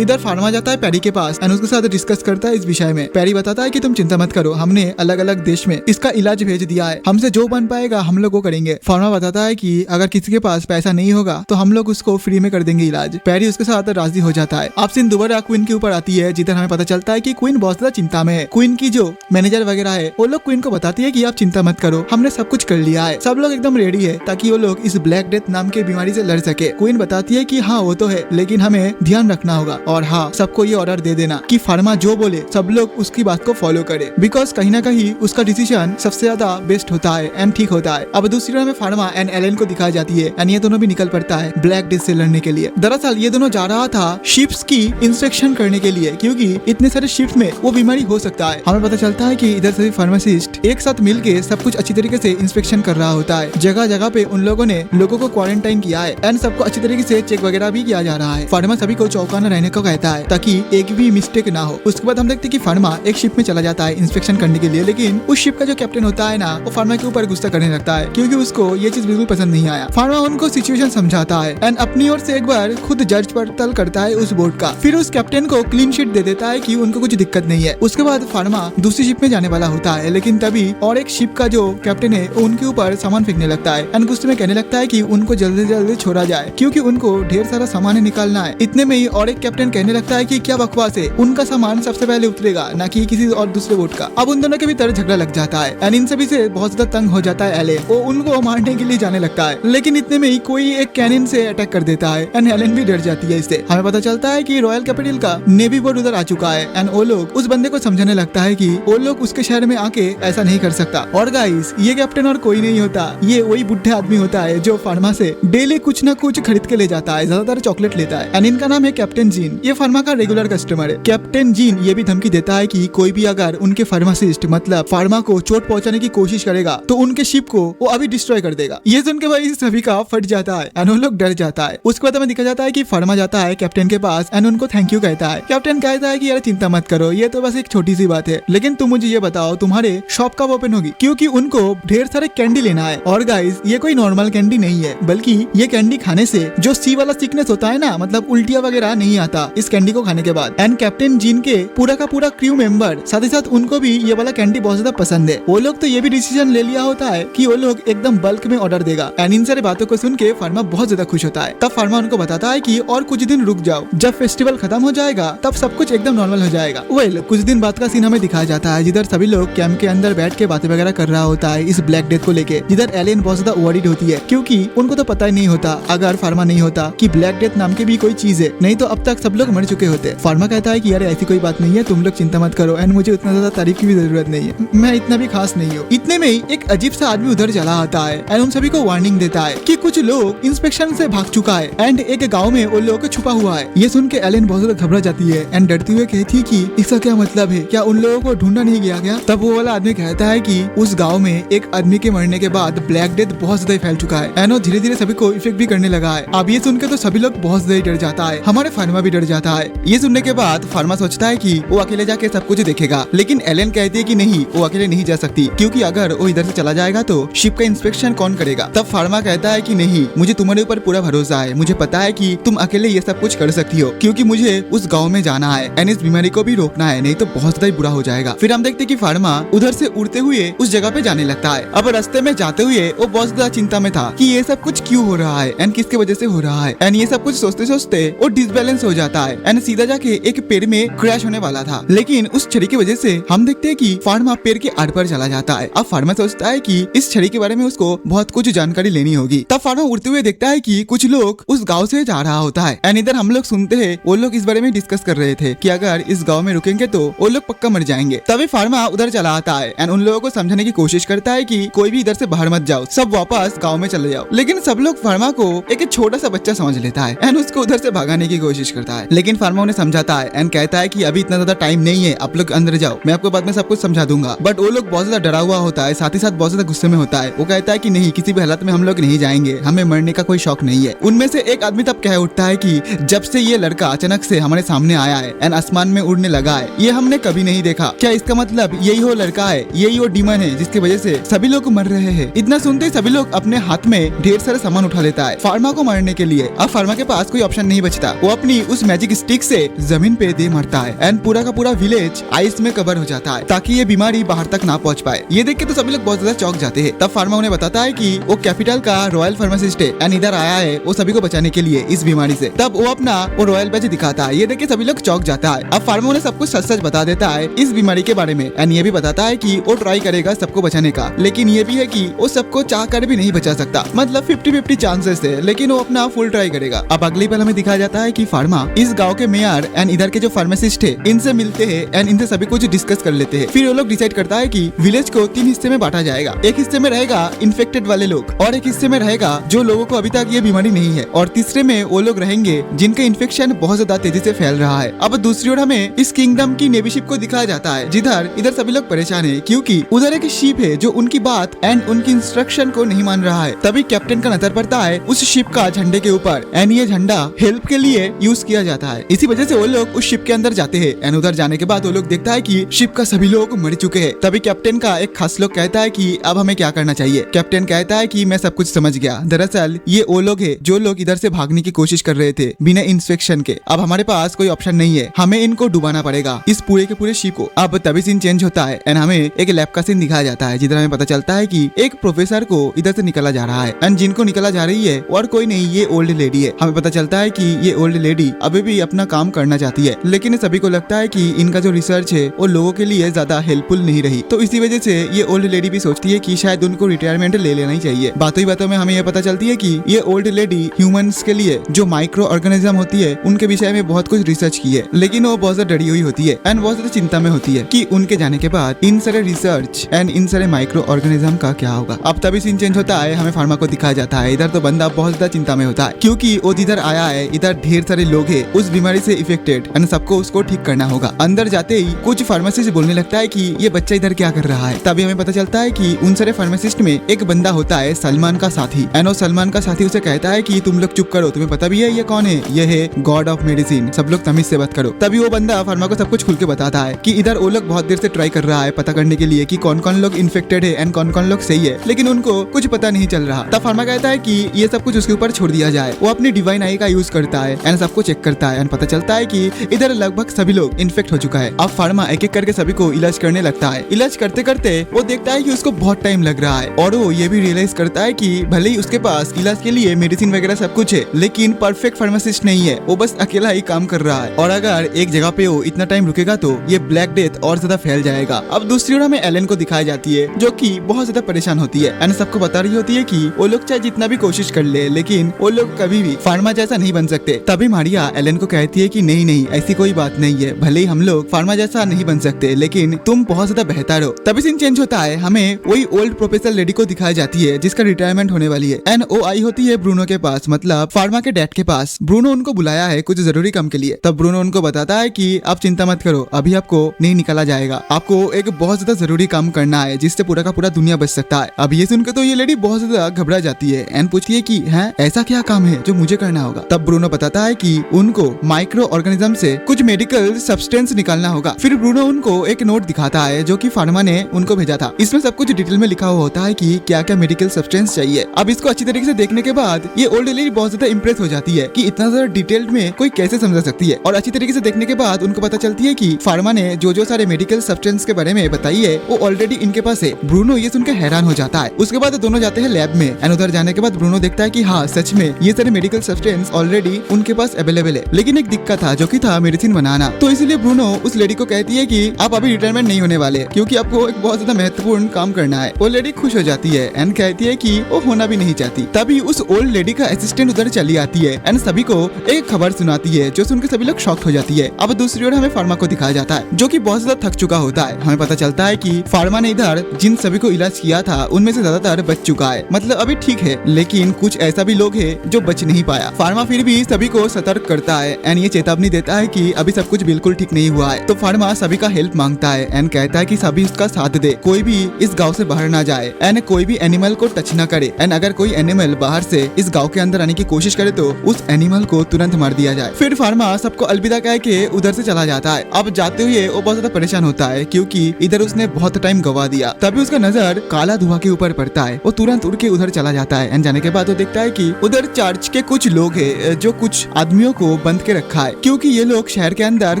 इधर फार्मा जाता है पैरी के पास एंड उसके साथ डिस्कस करता है इस विषय में। पैरी बताता है कि तुम चिंता मत करो, हमने अलग अलग देश में इसका इलाज भेज दिया है, हमसे जो बन पाएगा हम लोग वो करेंगे। फार्मा बताता है कि अगर किसी के पास पैसा नहीं होगा तो हम लोग उसको फ्री में कर देंगे इलाज। पैरी उसके साथ राजी हो जाता है। अब सीन दोबारा क्वीन के ऊपर आती है, जिधर हमें पता चलता है कि क्वीन बहुत ज्यादा चिंता में है। क्वीन की जो मैनेजर वगैरह है वो लोग क्वीन को बताती है कि आप चिंता मत करो, हमने सब कुछ कर लिया है, सब लोग एकदम रेडी है ताकि वो लोग इस ब्लैक डेथ नाम के बीमारी से लड़ सके। क्वीन बताती है कि हाँ वो तो है, लेकिन हमें ध्यान रखना होगा और हाँ सबको ये ऑर्डर दे देना कि फार्मा जो बोले सब लोग उसकी बात को फॉलो करे, बिकॉज कहीं ना कहीं उसका डिसीजन सबसे ज्यादा बेस्ट होता है एंड ठीक होता है। अब दूसरी तरफ में फार्मा एंड एलेन को दिखाई जाती है एंड ये दोनों भी निकल पड़ता है ब्लैक डेथ से लड़ने के लिए। दरअसल ये दोनों जा रहा था शिप्स की इंस्पेक्शन करने के लिए, क्योंकि इतने सारे शिप्स में वो बीमारी हो सकता है। हमें पता चलता है कि इधर सभी फार्मासिस्ट एक साथ मिलके सब कुछ अच्छी तरीके से इंस्पेक्शन कर रहा होता है। जगह जगह पे उन लोगों ने लोगों को क्वारंटाइन किया है एंड सबको अच्छी तरीके से चेक वगैरह भी किया जा रहा है। फार्मा सभी को चौकाना रहने को कहता है ताकि एक भी मिस्टेक ना हो। उसके बाद हम देखते हैं कि फार्मा एक शिप में चला जाता है इंस्पेक्शन करने के लिए, लेकिन उस शिप का जो कैप्टन होता है ना वो फार्मा के ऊपर गुस्सा करने लगता है क्योंकि उसको ये चीज बिल्कुल पसंद नहीं आया। फार्मा उनको सिचुएशन समझाता है एंड अपनी ओर से एक बार खुद जज पड़ताल करता है उस बोर्ड का, फिर उस कैप्टन को क्लीन शीट दे देता है कि उनको कुछ दिक्कत नहीं है। उसके बाद फार्मा दूसरी शिप में जाने वाला होता है, लेकिन तभी और एक शिप का जो कैप्टन है उनके ऊपर सामान फेंकने लगता है एंड गुस्से में कहने लगता है कि उनको जल्दी से जल्दी छोड़ा जाए क्योंकि उनको ढेर सारा सामान निकालना है। इतने में ही और एक कैप्टन कहने लगता है कि क्या बकवास है, उनका सामान सबसे पहले उतरेगा ना कि किसी और दूसरे बोट का। अब उन दोनों के भीतर झगड़ा लग जाता है एंड इन सभी से बहुत ज्यादा तंग हो जाता है एलेन। वो उनको मारने के लिए जाने लगता है, लेकिन इतने में ही कोई एक कैनिन से अटैक कर देता है एंड एलेन भी डर जाती है इससे। हमें पता चलता है कि रॉयल कैपिटल का नेवी बोट उधर आ चुका है एंड वो लोग उस बंदे को समझाने लगता है कि वो लोग उसके शहर में आके ऐसा नहीं कर सकता। और गाइस ये कैप्टन और कोई नहीं होता, ये वही बुढ़े आदमी होता है जो फार्मा से डेली कुछ न कुछ खरीद के ले जाता है, ज्यादातर चॉकलेट लेता है एंड इनका नाम है कैप्टन जीन। ये फार्मा का रेगुलर कस्टमर है। कैप्टन जीन ये भी धमकी देता है कि कोई भी अगर उनके फार्मासिस्ट मतलब फार्मा को चोट पहुंचाने की कोशिश करेगा तो उनके शिप को वो अभी डिस्ट्रॉय कर देगा। ये सुन के भाई सभी का फट जाता है एंड उन लोग डर जाता है। उसके बाद हमें दिखा जाता है कि फार्मा जाता है कैप्टन के पास एंड उनको थैंक यू कहता है। कैप्टन कहता है कि यार चिंता मत करो, ये तो बस एक छोटी सी बात है, लेकिन तुम मुझे ये बताओ तुम्हारे शॉप कब ओपन होगी, क्योंकि उनको ढेर सारे कैंडी लेना है। और गाइस ये कोई नॉर्मल कैंडी नहीं है, बल्कि ये कैंडी खाने से जो सी वाला सिकनेस होता है ना, मतलब उल्टिया वगैरह नहीं आता इस कैंडी को खाने के बाद। एंड कैप्टन जीन के पूरा का पूरा क्रू मेंबर साथ ही साथ उनको भी ये वाला कैंडी बहुत ज्यादा पसंद है। वो लोग तो ये भी डिसीजन ले लिया होता है कि वो लोग एकदम बल्क में ऑर्डर देगा एंड इन सारी बातों को सुन के फार्मा बहुत ज्यादा खुश होता है। तब फार्मा उनको बताता है कि और कुछ दिन रुक जाओ, जब फेस्टिवल खत्म हो जाएगा तब सब कुछ एकदम नॉर्मल हो जाएगा। वेल कुछ दिन बाद का सीन हमें दिखाया जाता है जिधर सभी लोग कैंप के अंदर बैठ के बातें वगैरह कर रहा होता है इस ब्लैक डेथ को लेके, जिधर एलियन बहुत ज्यादा वरीड होती है क्योंकि उनको तो पता ही नहीं होता अगर फार्मा नहीं होता कि ब्लैक डेथ नाम की भी कोई चीज है, नहीं तो अब तक सब लोग मर चुके होते। फार्मा कहता है कि यार ऐसी कोई बात नहीं है, तुम लोग चिंता मत करो एंड मुझे उतना ज्यादा तारीफ की भी जरूरत नहीं है, मैं इतना भी खास नहीं हूँ। इतने में ही एक अजीब सा आदमी उधर चला आता है एंड उन सभी को वार्निंग देता है कि कुछ लोग इंस्पेक्शन से भाग चुका है एंड एक गाँव में वो लोग छुपा हुआ है। ये सुन के एलियन बहुत ज्यादा घबरा जाती है एंड डरती हुए कहती है कि इसका क्या मतलब है, क्या उन लोगों को ढूंढा नहीं गया क्या? तब वो वाला आदमी कहता है कि उस गांव में एक आदमी के मरने के बाद ब्लैक डेथ बहुत ज्यादा फैल चुका है एंड वो धीरे धीरे सभी को इफेक्ट भी करने लगा है। अब ये सुनकर तो सभी लोग बहुत ज्यादा डर जाता है, हमारे फार्मा भी डर जाता है। ये सुनने के बाद फार्मा सोचता है कि वो अकेले जाके सब कुछ देखेगा, लेकिन एलेन कहती है कि नहीं, वो अकेले नहीं जा सकती, क्योंकि अगर वो इधर से चला जाएगा तो शिप का इंस्पेक्शन कौन करेगा। तब फार्मा कहता है कि नहीं, मुझे तुम्हारे ऊपर पूरा भरोसा है, मुझे पता है कि तुम अकेले ये सब कुछ कर सकती हो, क्योंकि मुझे उस गाँव में जाना है एंड इस बीमारी को भी रोकना है, नहीं तो बहुत ज्यादा बुरा हो जाएगा। फिर हम देखते कि फार्मा उधर से उड़ते हुए उस जगह पे जाने लगता है। अब रास्ते में जाते हुए वो बहुत ज्यादा चिंता में था कि ये सब कुछ क्यों हो रहा है एंड किसके वजह से हो रहा है एंड ये सब कुछ सोचते सोचते वो डिसबैलेंस हो जाता है एंड सीधा जाके एक पेड़ में क्रैश होने वाला था। लेकिन उस छड़ी की वजह से हम देखते हैं कि फार्मा पेड़ के आर पर चला जाता है। अब फार्मा सोचता है कि इस छड़ी के बारे में उसको बहुत कुछ जानकारी लेनी होगी। तब फार्मा उड़ते हुए देखता है कि कुछ लोग उस गाँव से जा रहा होता है एंड इधर हम लोग सुनते हैं वो लोग इस बारे में डिस्कस कर रहे थे कि अगर इस गाँव में रुकेंगे तो वो लोग पक्का मर जाएंगे। तभी फार्मा उधर चला आता है एंड उन लोगों को समझाने की कोशिश करता है कि कोई भी इधर से बाहर मत जाओ, सब वापस गांव में चले जाओ। लेकिन सब लोग फार्मा को एक छोटा सा बच्चा समझ लेता है एंड उसको उधर से भगाने की कोशिश करता है। लेकिन फार्मा उन्हें समझाता है एंड कहता है कि अभी इतना ज्यादा टाइम नहीं है, आप लोग अंदर जाओ, मैं आपको बाद में सब कुछ समझा दूंगा। बट वो लोग बहुत ज्यादा डरा हुआ होता है, साथ ही साथ बहुत ज्यादा गुस्से में होता है। वो कहता है कि नहीं, किसी भी हालत में हम लोग नहीं जाएंगे, हमें मरने का कोई शौक नहीं है। उनमें से एक आदमी तब कह उठता है कि जब से ये लड़का अचानक से हमारे सामने आया है एंड आसमान में उड़ने लगा है, ये हमने कभी नहीं देखा। क्या इसका मतलब यही वो लड़का है, यही वो डीमन है जिसकी वजह से सभी लोग मर रहे हैं। इतना सुनते ही सभी लोग अपने हाथ में ढेर सारा सामान उठा लेता है फार्मा को मारने के लिए। अब फार्मा के पास कोई ऑप्शन नहीं बचता, वो अपनी उस मैजिक स्टिक से जमीन पे दे मारता है एंड पूरा का पूरा विलेज आइस में कवर हो जाता है ताकि ये बीमारी बाहर तक ना पहुंच पाए। ये देख के तो सभी लोग बहुत ज्यादा चौंक जाते हैं। तब फार्मा उन्हें बताता है कि वो कैपिटल का रॉयल फार्मासिस्ट है एंड इधर आया है वो सभी को बचाने के लिए इस बीमारी से। तब वो अपना वो रॉयल बैज दिखाता है। ये देख के सभी लोग चौंक जाता है। अब फार्मा उन्हें सब कुछ सच सच बता देता है इस बीमारी के बारे में एंड ये भी बताता है कि वो ट्राई करेगा सबको बचाने का, लेकिन ये भी है कि वो सबको चाह कर भी नहीं बचा सकता, मतलब 50-50 चांसेस है, लेकिन वो अपना फुल ट्राई करेगा। अब अगली पल हमें दिखाया जाता है कि फार्मा इस गांव के मेयर एंड इधर के जो फार्मासिस्ट है इनसे मिलते हैं एंड इनसे सभी कुछ डिस्कस कर लेते हैं। फिर वो लोग डिसाइड करता है कि विलेज को 3 हिस्से में बांटा जाएगा। एक हिस्से में रहेगा इन्फेक्टेड वाले लोग और एक हिस्से में रहेगा जो लोगों को अभी तक ये बीमारी नहीं है और तीसरे में वो लोग रहेंगे जिनका इन्फेक्शन बहुत ज्यादा तेजी से फैल रहा है। अब दूसरी ओर हमें इस किंगडम की नेवी शिप को दिखाया जाता है जिधर इधर सभी लोग परेशान है क्योंकि उधर एक शिप है जो उनकी बात एंड उनकी इंस्ट्रक्शन को नहीं मान रहा है। तभी कैप्टन का नजर पड़ता है उस शिप का झंडे के ऊपर एंड ये झंडा हेल्प के लिए यूज किया जाता है। इसी वजह से वो लोग उस शिप के अंदर जाते हैं एंड उधर जाने के बाद वो लोग देखता है कि शिप का सभी लोग मर चुके हैं। तभी कैप्टन का एक खास लोग कहता है कि अब हमें क्या करना चाहिए। कैप्टन कहता है कि मैं सब कुछ समझ गया, दरअसल ये वो लोग है जो लोग इधर से भागने की कोशिश कर रहे थे बिना इंस्पेक्शन के। अब हमारे पास कोई ऑप्शन नहीं है, हमें इनको डुबाना पड़ेगा इस पूरे के पूरे शिप को। अब तभी सीन चेंज होता है एंड हमें एक लैब का सीन दिखाया जाता है जिधर हमें पता चलता है कि एक प्रोफेसर को इधर से निकाला जा रहा है एंड जिनको निकाला जा रही है और कोई नहीं, ये ओल्ड लेडी है। हमें पता चलता है कि ये ओल्ड लेडी अभी भी अपना काम करना चाहती है, लेकिन सभी को लगता है कि इनका जो रिसर्च है वो लोगों के लिए ज्यादा हेल्पफुल नहीं रही, तो इसी वजह से ये ओल्ड लेडी भी सोचती है कि शायद उनको रिटायरमेंट ले लेना ही चाहिए। बातों ही बातों में हमें यह पता चलती है कि ये ओल्ड लेडी ह्यूमंस के लिए जो माइक्रो ऑर्गेनिज्म होती है उनके विषय में बहुत कुछ रिसर्च की है, लेकिन वो बहुत ज्यादा डरी हुई होती है एंड बहुत ज्यादा चिंता में होती है कि उनके जाने के बाद इन सारे रिसर्च एंड इन सारे माइक्रो ऑर्गेनिज्म का क्या होगा। अब तभी सीन चेंज होता है, हमें फार्मा को दिखाया जाता है। इधर तो बंदा बहुत ज्यादा चिंता में होता है क्योंकि वो जिधर आया है इधर ढेर सारे लोग हैं उस बीमारी से इफेक्टेड एंड सबको उसको ठीक करना होगा। अंदर जाते ही कुछ फार्मासिस्ट बोलने लगता है कि ये बच्चा इधर क्या कर रहा है। तभी हमें पता चलता है कि उन सारे फार्मासिस्ट में एक बंदा होता है सलमान का साथी एंड वो सलमान का साथी उसे कहता है कि तुम लोग चुप करो, तुम्हें पता भी है ये कौन है, ये है गॉड ऑफ मेडिसिन, सब लोग तमीज से बात करो। तभी वो बंदा फार्मा को सब कुछ खुल के बताता है कि इधर वो लोग बहुत देर से ट्राई कर रहा है पता करने के लिए कि कौन कौन लोग इन्फेक्टेड है एंड कौन कौन लोग सही है, लेकिन उनको कुछ पता नहीं चल रहा। तब फार्मा कहता है कि ये सब कुछ उसके ऊपर छोड़ दिया जाए। वो अपनी डिवाइन आई का यूज करता है एंड सबको चेक करता है एंड पता चलता है कि इधर लगभग सभी लोग इन्फेक्ट हो चुका है। अब फार्मा एक एक करके सभी को इलाज करने लगता है। इलाज करते करते वो देखता है कि उसको बहुत टाइम लग रहा है और वो ये भी रियलाइज करता है कि भले ही उसके पास इलाज के लिए मेडिसिन वगैरह सब कुछ है, लेकिन परफेक्ट फार्मासिस्ट नहीं है, वो बस अकेला ही काम कर रहा है और अगर एक जगह पे वो इतना टाइम रुकेगा तो ये ब्लैक डेथ और ज्यादा फैल जाएगा। अब दूसरी ओर हमें एलेन को दिखाई जाती है जो कि बहुत ज्यादा परेशान होती है एंड सबको बता रही होती है कि वो लोग चाहे जितना भी कोशिश कर ले लेकिन वो लोग कभी भी फार्मा जैसा नहीं बन सकते। तभी मारिया एलेन को कहती है कि नहीं नहीं, ऐसी कोई बात नहीं है, भले ही हम लोग फार्मा जैसा नहीं बन सकते लेकिन तुम बहुत ज्यादा बेहतर हो। तभी सीन चेंज होता है, हमें वही ओल्ड प्रोफेसर लेडी को दिखाई जाती है जिसका रिटायरमेंट होने वाली है एंड वो आई होती है ब्रूनो के पास, मतलब फार्मा के डैड के पास। ब्रूनो उनको बुलाया है कुछ जरूरी काम के लिए। तब ब्रूनो उनको बताता है कि आप चिंता मत करो, अभी आपको नहीं निकाला जाएगा, आपको एक बहुत ज्यादा ज्यादा जरूरी काम करना है जिससे पूरा का पूरा दुनिया बच सकता है। अब ये सुनकर तो ये लेडी बहुत ज्यादा घबरा जाती है एंड पूछती है कि है ऐसा क्या काम है जो मुझे करना होगा। तब ब्रूनो बताता है कि उनको माइक्रो ऑर्गेनिज्म से कुछ मेडिकल सब्सटेंस निकालना होगा। फिर ब्रूनो उनको एक नोट दिखाता है जो कि फार्मा ने उनको भेजा था। इसमें सब कुछ डिटेल में लिखा हुआ होता है कि क्या क्या मेडिकल सब्सटेंस चाहिए। अब इसको अच्छी तरीके से देखने के बाद ये ओल्ड लेडी बहुत ज्यादा इंप्रेस हो जाती है कि इतना ज्यादा डिटेल्ड में कोई कैसे समझा सकती है। और अच्छी तरीके से देखने के बाद उनको पता चलती है कि फार्मा ने जो सारे मेडिकल सब्सटेंस के बारे में बताई है वो ऑलरेडी इनके पास है। ब्रूनो ये सुनकर हैरान हो जाता है। उसके बाद दोनों जाते हैं लैब में एंड उधर जाने के बाद ब्रूनो देखता है कि हाँ सच में ये सारे मेडिकल सब्सटेंस ऑलरेडी उनके पास अवेलेबल है। लेकिन एक दिक्कत था जो कि था मेडिसिन बनाना। तो इसीलिए ब्रूनो उस लेडी को कहती है कि आप अभी रिटायरमेंट नहीं होने वाले क्योंकि आपको एक बहुत ज्यादा महत्वपूर्ण काम करना है। वो लेडी खुश हो जाती है एंड कहती है कि वो होना भी नहीं चाहती। तभी उस ओल्ड लेडी का असिस्टेंट उधर चली आती है एंड सभी को एक खबर सुनाती है जो सुनकर सभी लोग शॉक्ड हो जाती है। अब दूसरी ओर हमें फार्मा को दिखाया जाता है जो कि बहुत ज्यादा थक चुका होता है। हमें पता चलता है कि फार्मा ने इधर जिन सभी को इलाज किया था उनमें से ज्यादातर बच चुका है, मतलब अभी ठीक है, लेकिन कुछ ऐसा भी लोग हैं जो बच नहीं पाया। फार्मा फिर भी सभी को सतर्क करता है एंड ये चेतावनी देता है कि अभी सब कुछ बिल्कुल ठीक नहीं हुआ है। तो फार्मा सभी का हेल्प मांगता है एंड कहता है कि सभी उसका साथ दे, कोई भी इस गाँव से बाहर ना जाए एंड कोई भी एनिमल को टच न करे एंड अगर कोई एनिमल बाहर से इस गाँव के अंदर आने की कोशिश करे तो उस एनिमल को तुरंत मार दिया जाए। फिर फार्मा सबको अलविदा कह के उधर से चला जाता है। अब जाते हुए वो बहुत ज्यादा परेशान होता है क्योंकि इधर उसने बहुत टाइम गवा दिया। तभी उसका नजर काला धुआं के ऊपर पड़ता है। वो तुरंत उड़ के उधर चला जाता है एंड जाने के बाद वो देखता है कि उधर चर्च के कुछ लोग हैं जो कुछ आदमियों को बंद के रखा है क्योंकि ये लोग शहर के अंदर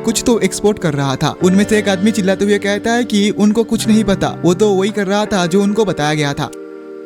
कुछ तो एक्सपोर्ट कर रहा था। उनमें से एक आदमी चिल्लाते हुए कहता है कि उनको कुछ नहीं पता, वो तो वही कर रहा था जो उनको बताया गया था।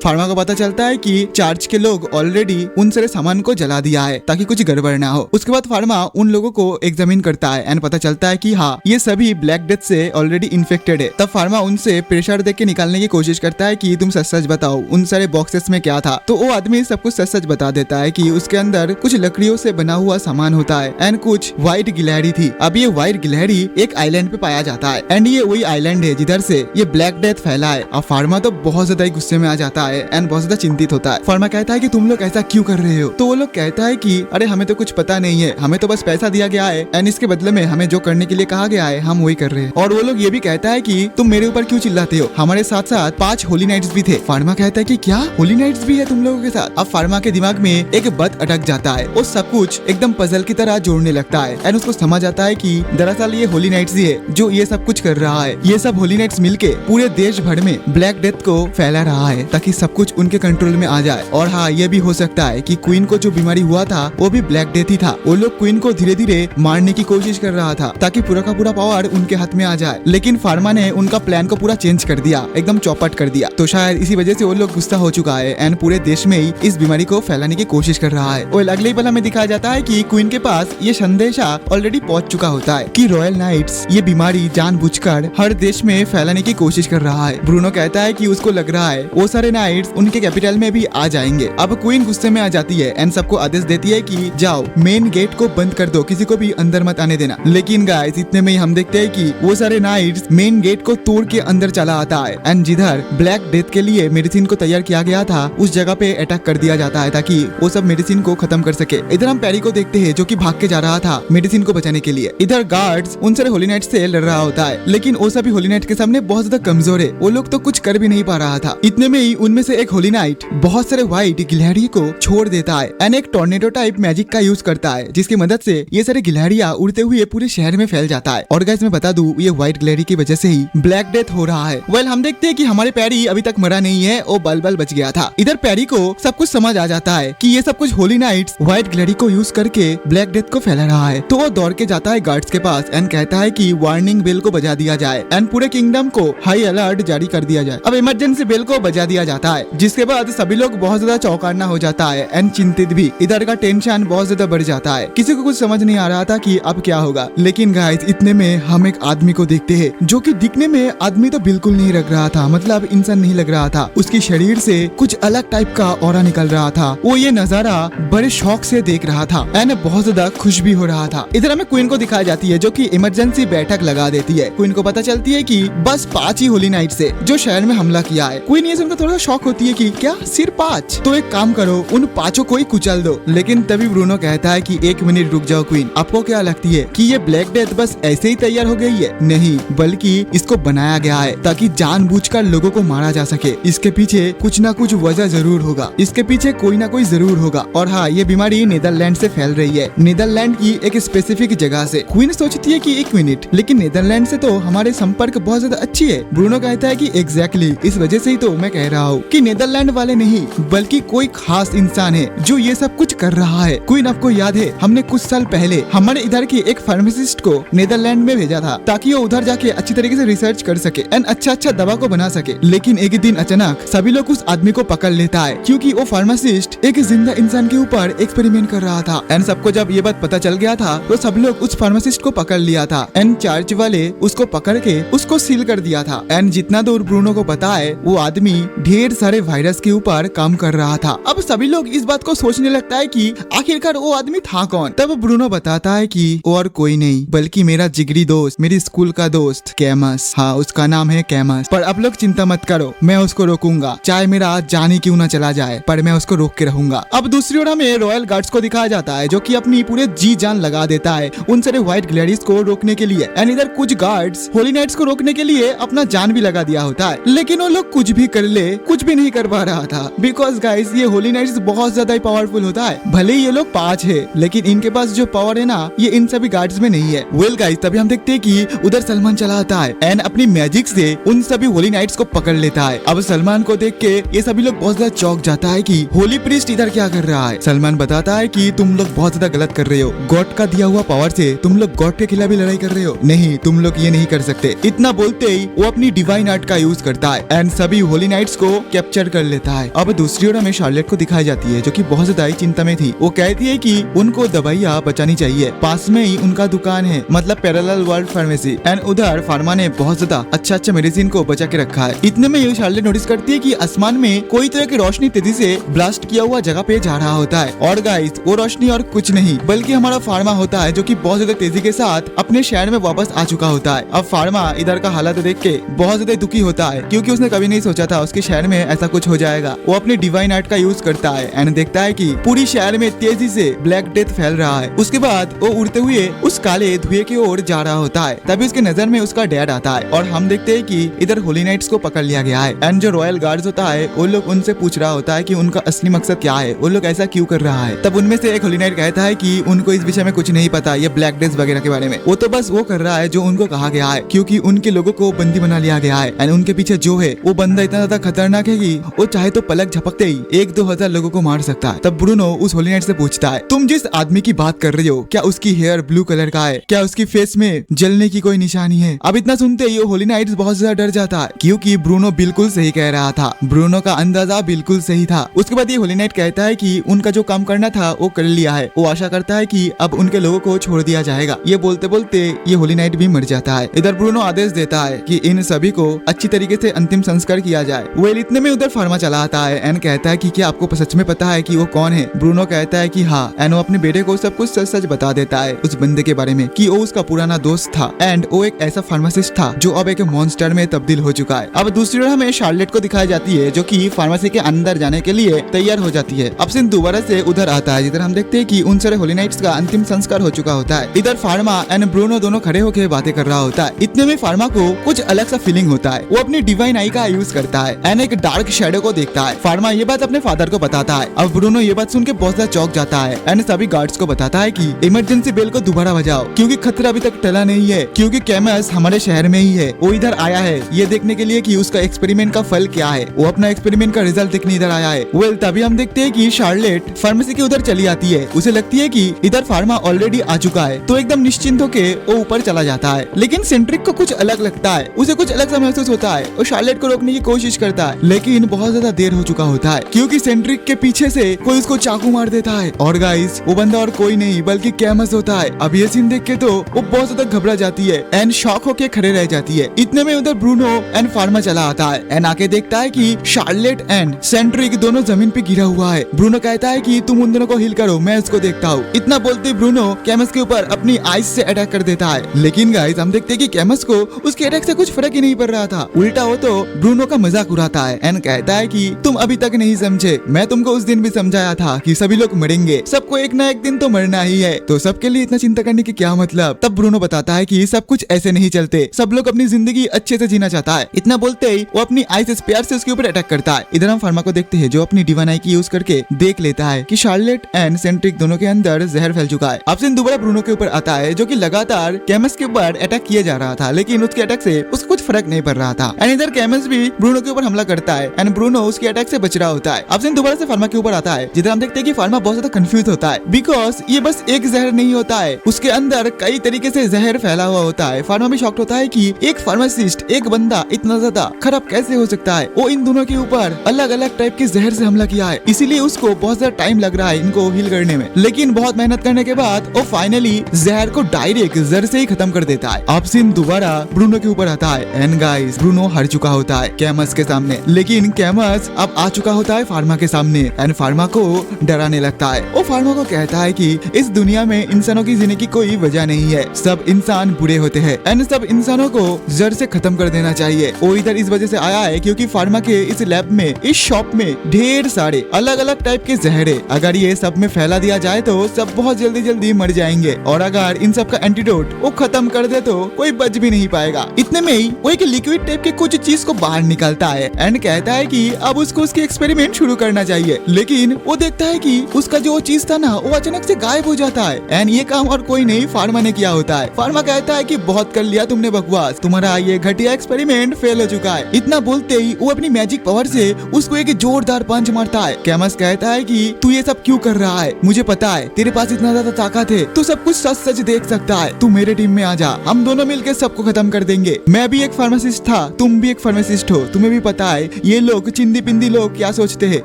फार्मा को पता चलता है कि चर्च के लोग ऑलरेडी उन सारे सामान को जला दिया है ताकि कुछ गड़बड़ ना हो। उसके बाद फार्मा उन लोगों को एग्जामिन करता है एंड पता चलता है कि हाँ ये सभी ब्लैक डेथ से ऑलरेडी इन्फेक्टेड है। तब फार्मा उनसे प्रेशर देके निकालने की कोशिश करता है कि तुम सच सच बताओ उन सारे बॉक्सेस में क्या था। तो वो आदमी सब कुछ सच सच बता देता है कि उसके अंदर कुछ लकड़ियों से बना हुआ सामान होता है एंड कुछ व्हाइट गिलहरी थी। अब ये व्हाइट गिलहरी एक आइलैंड पे पाया जाता है एंड ये वही आइलैंड है जिधर से ये ब्लैक डेथ फैला है। अब फार्मा तो बहुत ज्यादा गुस्से में आ जाता है एंड बहुत ज्यादा चिंतित होता है। फार्मा कहता है कि तुम लोग ऐसा क्यों कर रहे हो। तो वो लोग कहता है कि अरे हमें तो कुछ पता नहीं है, हमें तो बस पैसा दिया गया है एंड इसके बदले में हमें जो करने के लिए कहा गया है हम वही कर रहे हैं। और वो लोग ये भी कहता है कि तुम मेरे ऊपर क्यों चिल्लाते हो, हमारे साथ साथ 5 होली नाइट्स भी थे। फार्मा कहता है कि क्या होली नाइट्स भी है तुम लोगों के साथ। अब फार्मा के दिमाग में एक बात अटक जाता है। वो सब कुछ एकदम पजल की तरह जोड़ने लगता है एंड उसको समझ आता है कि दरअसल ये होली नाइट्स ही है जो ये सब कुछ कर रहा है। ये सब होली नाइट्स मिलके पूरे देश भर में ब्लैक डेथ को फैला रहा है ताकि सब कुछ उनके कंट्रोल में आ जाए। और हाँ ये भी हो सकता है कि क्वीन को जो बीमारी हुआ था वो भी ब्लैक डेथ ही था। वो लोग क्वीन को धीरे धीरे मारने की कोशिश कर रहा था ताकि पूरा का पूरा पावर उनके हाथ में आ जाए। लेकिन फार्मा ने उनका प्लान को पूरा चेंज कर दिया, एकदम चौपट कर दिया। तो शायद इसी वजह से वो लोग गुस्सा हो चुका है एंड पूरे देश में ही इस बीमारी को फैलाने की कोशिश कर रहा है। और अगले पल हमें दिखाया जाता है कि क्वीन के पास ये संदेशा ऑलरेडी पहुंच चुका होता है कि रॉयल नाइट्स ये बीमारी जानबूझकर हर देश में फैलाने की कोशिश कर रहा है। ब्रूनो कहता है कि उसको लग रहा है वो सारे नाइट्स उनके कैपिटल में भी आ जाएंगे। अब क्वीन गुस्से में आ जाती है एंड सबको आदेश देती है कि जाओ मेन गेट को बंद कर दो, किसी को भी अंदर मत आने देना। लेकिन गाइस इतने में ही हम देखते हैं कि वो सारे नाइट्स मेन गेट को तोड़ के अंदर चला आता है एंड जिधर ब्लैक डेथ के लिए मेडिसिन को तैयार किया गया था उस जगह पे अटैक कर दिया जाता है ताकि वो सब मेडिसिन को खत्म कर सके। इधर हम पैरी को देखते हैं जो कि भाग के जा रहा था मेडिसिन को बचाने के लिए। इधर गार्ड्स उन सारे होली नाइट से लड़ रहा होता है लेकिन वो सभी होली नाइट के सामने बहुत ज्यादा कमजोर है, वो लोग तो कुछ कर भी नहीं पा रहा था। इतने में ही उनमें से एक होली नाइट बहुत सारे व्हाइट गिलहरी को छोड़ देता है एंड एक टॉर्नेडो टाइप मैजिक का यूज करता है जिसकी मदद से ये सारे गिलहरियां उड़ते हुए पूरे शहर में फैल जाता है। और गाइस मैं बता दूं ये व्हाइट गिलहरी की वजह से ही ब्लैक डेथ हो रहा है। वेल हम देखते हैं कि हमारे पैरी अभी तक मरा नहीं है, वो बल बच गया था। इधर पैरी को सब कुछ समझ आ जाता है कि ये सब कुछ होली नाइट्स व्हाइट गिलहरी को यूज करके ब्लैक डेथ को फैला रहा है। तो वो दौड़ के जाता है गार्ड्स के पास एंड कहता है कि वार्निंग बेल को बजा दिया जाए एंड पूरे किंगडम को हाई अलर्ट जारी कर दिया जाए। अब इमरजेंसी बेल को बजा दिया जाता है जिसके बाद सभी लोग बहुत ज्यादा चौंकाना हो जाता है एंड चिंतित भी। इधर का टेंशन बहुत ज्यादा बढ़ जाता है, किसी को कुछ समझ नहीं आ रहा था कि अब क्या होगा। लेकिन गाइस इतने में हम एक आदमी को देखते हैं जो कि दिखने में आदमी तो बिल्कुल नहीं लग रहा था, मतलब इंसान नहीं लग रहा था। उसकी शरीर से कुछ अलग टाइप का ऑरा निकल रहा था। वो ये नजारा बड़े शौक से देख रहा था एंड बहुत ज्यादा खुश भी हो रहा था। इधर हमें क्वीन को दिखाई जाती है जो कि इमरजेंसी बैठक लगा देती है। क्वीन को पता चलती है कि बस 5 ही होली नाइट से जो शहर में हमला किया है। क्वीन ये सुनकर थोड़ा शॉक शौक होती है कि क्या सिर्फ 5? तो एक काम करो, उन 5 को ही कुचल दो। लेकिन तभी ब्रूनो कहता है कि 1 मिनट रुक जाओ क्वीन, आपको क्या लगती है कि ये ब्लैक डेथ बस ऐसे ही तैयार हो गई है? नहीं, बल्कि इसको बनाया गया है ताकि जानबूझकर लोगों को मारा जा सके। इसके पीछे कुछ ना कुछ वजह जरूर होगा, इसके पीछे कोई ना कोई जरूर होगा। और हाँ, ये बीमारी नीदरलैंड से फैल रही है, नीदरलैंड की एक स्पेसिफिक जगह से। क्वीन सोचती है कि 1 मिनट, लेकिन नीदरलैंड से तो हमारे संपर्क बहुत ज्यादा अच्छी है। ब्रूनो कहता है कि एग्जैक्टली इस वजह से ही तो मैं कह रहा हूँ कि नीदरलैंड वाले नहीं बल्कि कोई खास इंसान है जो ये सब कुछ कर रहा है। क्वीन, आपको याद है हमने कुछ साल पहले हमारे इधर की एक फार्मासिस्ट को नीदरलैंड में भेजा था ताकि वो उधर जाके अच्छी तरीके से रिसर्च कर सके एंड अच्छा दवा को बना सके। लेकिन एक दिन अचानक सभी लोग उस आदमी को पकड़ लेता है क्योंकि वो फार्मासिस्ट एक जिंदा इंसान के ऊपर एक्सपेरिमेंट कर रहा था। एंड सबको जब ये बात पता चल गया था तो सब लोग उस फार्मासिस्ट को पकड़ लिया था एंड चर्च वाले उसको पकड़ के उसको सील कर दिया था। एंड जितना दूर ब्रूनो को पता है वो आदमी ढेर सारे वायरस के ऊपर काम कर रहा था। अब सभी लोग इस बात को सोचने लगता है कि आखिरकार वो आदमी था कौन। तब ब्रूनो बताता है कि और कोई नहीं बल्कि मेरा जिगरी दोस्त, मेरी स्कूल का दोस्त कैमस। हाँ, उसका नाम है कैमस। पर आप लोग चिंता मत करो, मैं उसको रोकूंगा, चाहे मेरा आज जान ही क्यों ना चला जाए, पर मैं उसको रोक के रहूंगा। अब दूसरी ओर हमें रॉयल गार्ड्स को दिखाया जाता है जो कि अपनी पूरे जी जान लगा देता है उन सारे व्हाइट ग्लैडिस को रोकने के लिए। एंड इधर कुछ गार्ड्स होली नाइट्स को रोकने के लिए अपना जान भी लगा दिया होता है, लेकिन वो लोग कुछ भी कर ले कुछ भी नहीं कर पा रहा था। बिकॉज गाइस, ये होली नाइट्स बहुत ज्यादा ही पावरफुल होता है। भले ही ये लोग 5 है, लेकिन इनके पास जो पावर है ना, ये इन सभी गार्ड्स में नहीं है। वेल गाइस, तभी हम देखते हैं कि उधर सलमान चला आता है एंड अपनी मैजिक से उन सभी होली नाइट्स को पकड़ लेता है। अब सलमान को देख के ये सभी लोग बहुत ज्यादा चौंक जाता है कि होली प्रीस्ट इधर क्या कर रहा है। सलमान बताता है कि तुम लोग बहुत ज्यादा गलत कर रहे हो, गॉड का दिया हुआ पावर से तुम लोग गॉड के खिलाफ भी लड़ाई कर रहे हो। नहीं, तुम लोग ये नहीं कर सकते। इतना बोलते ही वो अपनी डिवाइन आर्ट का यूज करता है एंड सभी होली नाइट्स को कैप्चर कर लेता है। अब दूसरी ओर हमें शार्लेट को दिखाई जाती है जो कि बहुत ज्यादा चिंता में थी। वो कहती है कि उनको दवाइयाँ बचानी चाहिए, पास में ही उनका दुकान है, मतलब पैरेलल वर्ल्ड फार्मेसी। एंड उधर फार्मा ने बहुत ज्यादा अच्छा मेडिसिन को बचा के रखा है। इतने में ये शार्लेट नोटिस करती है कि आसमान में कोई तरह की रोशनी तेजी से ब्लास्ट किया हुआ जगह पे जा रहा होता है। और गाइस, वो रोशनी और कुछ नहीं बल्कि हमारा फार्मा होता है जो कि बहुत ज्यादा तेजी के साथ अपने शहर में वापस आ चुका होता है। अब फार्मा इधर का हालत देख के बहुत ज्यादा दुखी होता है क्योंकि उसने कभी नहीं सोचा था उसके शहर में ऐसा कुछ हो जाएगा। वो अपने डिवाइन आर्ट का यूज करता है एंड देखता है कि पूरी शहर में तेजी से ब्लैक डेथ फैल रहा है। उसके बाद वो उड़ते हुए उस काले धुएं की ओर जा रहा होता है। तभी उसके नजर में उसका डैड आता है और हम देखते हैं कि इधर होली नाइट्स को पकड़ लिया गया है। एंड जो रॉयल गार्ड्स होता है वो लोग उनसे पूछ रहा होता है कि उनका असली मकसद क्या है, वो लोग ऐसा क्यों कर रहा है। तब उनमें से एक होली नाइट कहता है कि उनको इस विषय में कुछ नहीं पता, ये ब्लैक डेथ वगैरह के बारे में। वो तो बस वो कर रहा है जो उनको कहा गया है क्योंकि उनके लोगों को बंदी बना लिया गया है। एंड उनके पीछे जो है वो बंदा इतना ज्यादा खतरनाक है कि वो चाहे तो पलक झपकते ही 1-2 हजार लोगों को मार सकता है। तब ब्रूनो उस होली नाइट से पूछता है, तुम जिस आदमी की बात कर रही हो क्या उसकी हेयर ब्लू कलर का है? क्या उसकी फेस में जलने की कोई निशानी है? अब इतना सुनते ही होली नाइट बहुत ज्यादा डर जाता है क्योंकि ब्रूनो बिल्कुल सही कह रहा था। ब्रूनो का अंदाजा बिल्कुल सही था। उसके बाद ये होली नाइट कहता है कि उनका जो काम करना था वो कर लिया है। वो आशा करता है कि अब उनके लोगों को छोड़ दिया जाएगा। ये बोलते बोलते ये होली नाइट भी मर जाता है। इधर ब्रूनो आदेश देता है कि इन सभी को अच्छी तरीके से अंतिम संस्कार किया जाए। वेल, इतने में उधर फार्मा चला आता है एंड कहता है कि क्या आपको सच में पता है कि वो कौन है? ब्रूनो कहता है कि हाँ। एंड वो अपने बेटे को सब कुछ सच सच बता देता है उस बंदे के बारे में कि वो उसका पुराना दोस्त था एंड वो एक ऐसा फार्मासिस्ट था जो अब एक मॉन्स्टर में तब्दील हो चुका है। अब दूसरी ओर हमें शार्लेट को दिखाई जाती है जो कि फार्मेसी के अंदर जाने के लिए तैयार हो जाती है। अब सिंह दोबारा से उधर आता है जिधर हम देखते हैं कि उन सारे होली नाइट्स का अंतिम संस्कार हो चुका होता है। इधर फार्मा एंड ब्रूनो दोनों खड़े होकर बातें कर रहा होता है। इतने में फार्मा को कुछ अलग सा फीलिंग होता है। वो अपनी डिवाइन आई का यूज करता है एंड एक डार्क शेडो को देखता है। फार्मा ये बात अपने फादर को बताता है। अब ब्रूनो ये बात सुन के बहुत ज्यादा चौंक जाता है एंड सभी गार्ड्स को बताता है कि इमरजेंसी बेल को दोबारा बजाओ क्योंकि खतरा अभी तक टला नहीं है, क्योंकि कैमस हमारे शहर में ही है। वो इधर आया है ये देखने के लिए कि उसका एक्सपेरिमेंट का फल क्या है। वो अपना एक्सपेरिमेंट का रिजल्ट देखने इधर आया है। वेल, तभी हम देखते हैं कि शार्लेट फार्मेसी के उधर चली आती है। उसे लगती है कि इधर फार्मा ऑलरेडी आ चुका है तो एकदम निश्चिंत होके वो ऊपर चला जाता है। लेकिन सेंट्रिक को कुछ अलग लगता है, उसे कुछ अलग सा महसूस होता है। वो शार्लेट को रोकने की कोशिश करता है लेकिन बहुत ज्यादा देर हो चुका होता है क्योंकि सेंट्रिक के पीछे से कोई उसको चाकू मार देता है। और गाइस, वो बंदा और कोई नहीं बल्कि कैमस होता है। अब ये सीन देख के तो वो बहुत ज्यादा घबरा जाती है एंड शॉक होके खड़े रह जाती है। इतने में उधर ब्रूनो एंड फार्मा चला आता है एंड आके देखता है कि शार्लेट एंड सेंट्रिक दोनों जमीन पे गिरा हुआ है। ब्रूनो कहता है कि तुम उन दोनों को हिल करो, मैं उसको देखता हूँ। इतना बोलते ब्रूनो कैमस के ऊपर अपनी आइस से अटैक कर देता है। लेकिन गाइस, हम देखते हैं कि कैमस को उसके अटैक से कुछ फर्क ही नहीं पड़ रहा था। उल्टा वो तो ब्रूनो का मजाक उड़ाता है एंड कहता है कि तुम अभी तक नहीं समझे, मैं तुमको उस दिन भी समझाया था कि सभी लोग मरेंगे, सबको एक ना एक दिन तो मरना ही है, तो सबके लिए इतना चिंता करने की क्या मतलब। तब ब्रूनो बताता है कि सब कुछ ऐसे नहीं चलते, सब लोग अपनी जिंदगी अच्छे से जीना चाहता है। इतना बोलते ही वो अपनी आई से स्पेयर से उसके ऊपर अटैक करता है। इधर हम फार्मा को देखते हैं जो अपनी डिवाइन आई की यूज करके देख लेता है कि शार्लेट एंड सेंट्रिक दोनों के अंदर जहर फैल चुका है। अब सीन दोबारा ब्रूनो के ऊपर आता है जो कि लगातार कैमस के ऊपर अटैक किया जा रहा था, लेकिन उसके अटैक से उसको कुछ फर्क नहीं पड़ रहा था। एंड इधर कैमस भी ब्रूनो के ऊपर हमला करता है एंड ब्रूनो उसके अटैक से बच रहा होता है। अब सीन दोबारा से फार्मा के ऊपर आता है जिधर हम देखते हैं कि फार्मा बहुत ज्यादा कंफ्यूज होता है, बिकॉज ये बस एक जहर नहीं होता है, उसके अंदर कई तरीके से जहर फैला हुआ होता है। फार्मा भी शॉक्ड होता है कि एक फार्मासिस्ट, एक बंदा इतना ज्यादा खराब कैसे हो सकता है। वो इन दोनों के ऊपर अलग अलग टाइप के जहर से हमला किया है, इसीलिए उसको बहुत ज्यादा टाइम लग रहा है इनको हील करने में। लेकिन बहुत मेहनत करने के बाद वो फाइनली जहर को डायरेक्ट जहर से ही खत्म कर देता है। अब सीन दोबारा ब्रूनो के ऊपर आता है एंड गाइस ब्रूनो हार चुका होता है कैमस के सामने, लेकिन कैमस अब आ चुका होता है फार्मा के सामने एंड फार्मा को डराने लगता है। वो फार्मा को कहता है कि इस दुनिया में इंसानों की जीने की कोई वजह नहीं है, सब इंसान बुरे होते हैं एंड सब इंसानों को जड़ से खत्म कर देना चाहिए। वो इधर इस वजह से आया है क्योंकि फार्मा के इस लैब में, इस शॉप में ढेर सारे अलग अलग टाइप के जहर है। अगर ये सब में फैला दिया जाए तो सब बहुत जल्दी जल्दी मर जाएंगे और अगर इन सब का एंटीडोट वो खत्म कर दे तो कोई बच भी नहीं पाएगा। इतने में ही वो एक लिक्विड टाइप के कुछ चीज को बाहर निकालता है एंड कहता है कि अब उसको उसके एक्सपेरिमेंट शुरू करना चाहिए। लेकिन वो देखता है कि उसका जो चीज था ना वो अचानक से गायब हो जाता है एंड ये काम और कोई नहीं फार्मा ने किया होता है। फार्मा कहता है कि बहुत कर लिया तुमने बकवास, तुम्हारा ये घटिया एक्सपेरिमेंट फेल हो चुका है। इतना बोलते ही वो अपनी मैजिक पावर से उसको एक जोरदार पंच मारता है। कैमस कहता है कि तू ये सब क्यों कर रहा है, मुझे पता है तेरे पास इतना ज्यादा ताकत है, तू सब कुछ सच सच देख सकता है, तू मेरे टीम में आ जा, हम दोनों मिलकर सबको खत्म कर देंगे। मैं भी एक फार्मासिस्ट था, तुम भी एक फार्मासिस्ट हो, तुम्हें भी पता है ये लोग चिंदी पिंदी लोग क्या सोचते हैं,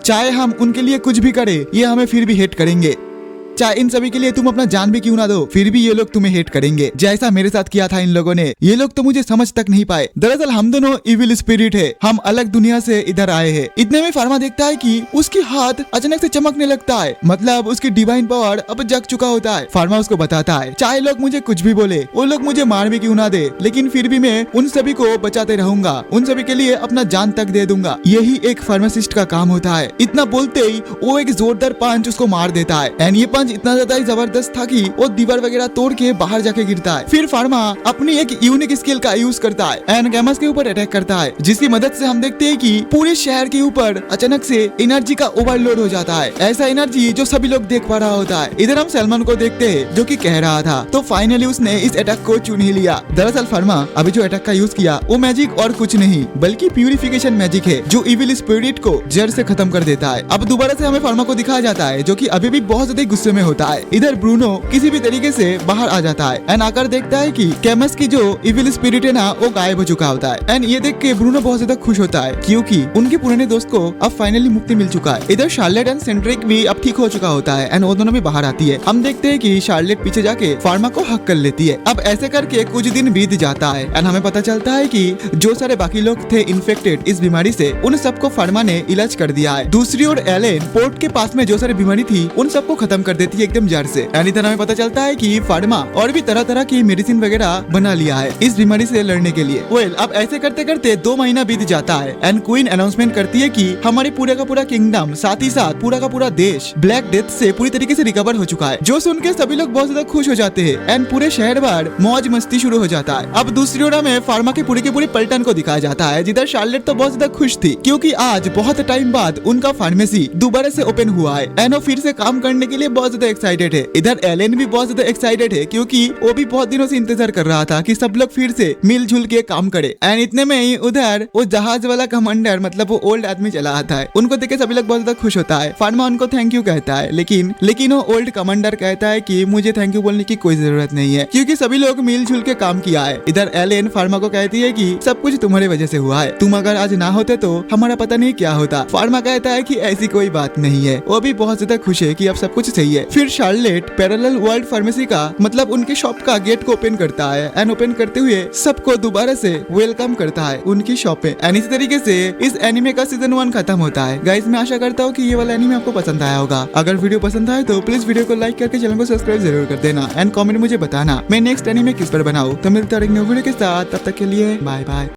चाहे हम उनके लिए कुछ भी करें ये हमें फिर भी हेट करेंगे, चाहे इन सभी के लिए तुम अपना जान भी क्यों ना दो फिर भी ये लोग तुम्हें हेट करेंगे, जैसा मेरे साथ किया था इन लोगों ने। ये लोग तो मुझे समझ तक नहीं पाए, दरअसल हम दोनों इविल स्पिरिट है, हम अलग दुनिया से इधर आए हैं। इतने में फार्मा देखता है कि उसकी हाथ अचानक से चमकने लगता है, मतलब उसकी डिवाइन पावर अब जग चुका होता है। फार्मा उसको बताता है चाहे लोग मुझे कुछ भी बोले, वो लोग मुझे मार भी क्यों ना दे, लेकिन फिर भी मैं उन सभी को बचाते रहूंगा, उन सभी के लिए अपना जान तक दे दूंगा, यही एक फार्मासिस्ट का काम होता है। इतना बोलते ही वो एक जोरदार पंच उसको मार देता है एंड ये पंच इतना ज्यादा जबरदस्त था कि वो दीवार वगैरह तोड़ के बाहर जाके गिरता है। फिर फार्मा अपनी एक यूनिक स्किल का यूज करता है एंड कैमस के ऊपर अटैक करता है, जिसकी मदद से हम देखते हैं कि पूरे शहर के ऊपर अचानक से एनर्जी का ओवरलोड हो जाता है, ऐसा एनर्जी जो सभी लोग देख पा रहा होता है। इधर हम सलमान को देखते हैं जो कि कह रहा था तो फाइनली उसने इस अटैक को चुन ही लिया। दरअसल फार्मा अभी जो अटैक का यूज किया वो मैजिक और कुछ नहीं बल्कि प्यूरिफिकेशन मैजिक है जो इविल स्पिरिट को जड़ से खत्म कर देता है। अब दोबारा से हमें फार्मा को दिखाया जाता है जो कि अभी भी बहुत ज्यादा गुस्से में होता है। इधर ब्रूनो किसी भी तरीके से बाहर आ जाता है एंड आकर देखता है कि कैमस की जो इविल स्पिरिट है ना वो गायब हो चुका होता है एंड ये देख के ब्रूनो बहुत ज्यादा खुश होता है क्योंकि उनके पुराने दोस्त को अब फाइनली मुक्ति मिल चुका है। इधर शार्लेट एंड सेंड्रिक भी अब ठीक हो चुका होता है एंड वो दोनों भी बाहर आती है। हम देखते हैं कि शार्लेट पीछे जाके फार्मा को हक कर लेती है। अब ऐसे करके कुछ दिन बीत जाता है एंड हमें पता चलता है कि जो सारे बाकी लोग थे इन्फेक्टेड इस बीमारी से उन सबको फार्मा ने इलाज कर दिया है। दूसरी ओर एलेन पोर्ट के पास में जो सारी बीमारी थी उन सबको खत्म कर देती है एकदम जड़ से। एंड इधर हमें पता चलता है कि फार्मा और भी तरह तरह की मेडिसिन वगैरह बना लिया है इस बीमारी से लड़ने के लिए। वेल अब ऐसे करते करते 2 महीना बीत जाता है एंड क्वीन अनाउंसमेंट करती है कि हमारे पूरे का पूरा किंगडम साथ ही साथ पूरा का पूरा देश ब्लैक डेथ से पूरी तरीके से रिकवर हो चुका है, जो सुन के सभी लोग बहुत ज्यादा खुश हो जाते हैं एंड पूरे शहर भर मौज मस्ती शुरू हो जाता है। अब दूसरी ओर में फार्मा के पूरे पलटन को दिखाया जाता है जिधर शार्लेट तो बहुत ज्यादा खुश थी क्योंकि आज बहुत टाइम बाद उनका फार्मेसी दोबारा से ओपन हुआ है एंड वो फिर से काम करने के लिए बहुत ज्यादा एक्साइटेड है। इधर एलेन भी बहुत ज्यादा एक्साइटेड है क्योंकि वो भी बहुत दिनों से इंतजार कर रहा था कि सब लोग फिर से मिलजुल के काम करे। एंड इतने में ही उधर वो जहाज वाला कमांडर मतलब वो ओल्ड आदमी चला आता है, उनको देख के सभी लोग बहुत ज्यादा खुश होता है। फार्मा उनको थैंक यू कहता है लेकिन वो ओल्ड कमांडर कहता है कि मुझे थैंक यू बोलने की कोई जरूरत नहीं है क्योंकि सभी लोग मिलजुल के काम किया है। इधर एलेन फार्मा को कहती है कि सब कुछ तुम्हारी वजह से हुआ है, तुम अगर आज ना होते तो हमारा पता नहीं क्या होता। फार्मा कहता है कि ऐसी कोई बात नहीं है, वो भी बहुत ज्यादा खुश है कि अब सब कुछ सही है। फिर शार्लेट पैरेलल वर्ल्ड फार्मेसी का मतलब उनके शॉप का गेट को ओपन करता है एंड ओपन करते हुए सबको दोबारा से वेलकम करता है उनकी शॉप पे। एंड इसी तरीके से इस एनिमे का सीजन 1 खत्म होता है। गाइस मैं आशा करता हूँ कि ये वाला एनिमे आपको पसंद आया होगा। अगर वीडियो पसंद आए तो प्लीज वीडियो को लाइक करके चैनल को सब्सक्राइब जरूर कर देना एंड कमेंट मुझे बताना मैं नेक्स्ट एनिमे किस पर बनाऊं। तो मिलते हैं एक न्यू वीडियो के साथ, तब तक के लिए बाय बाय।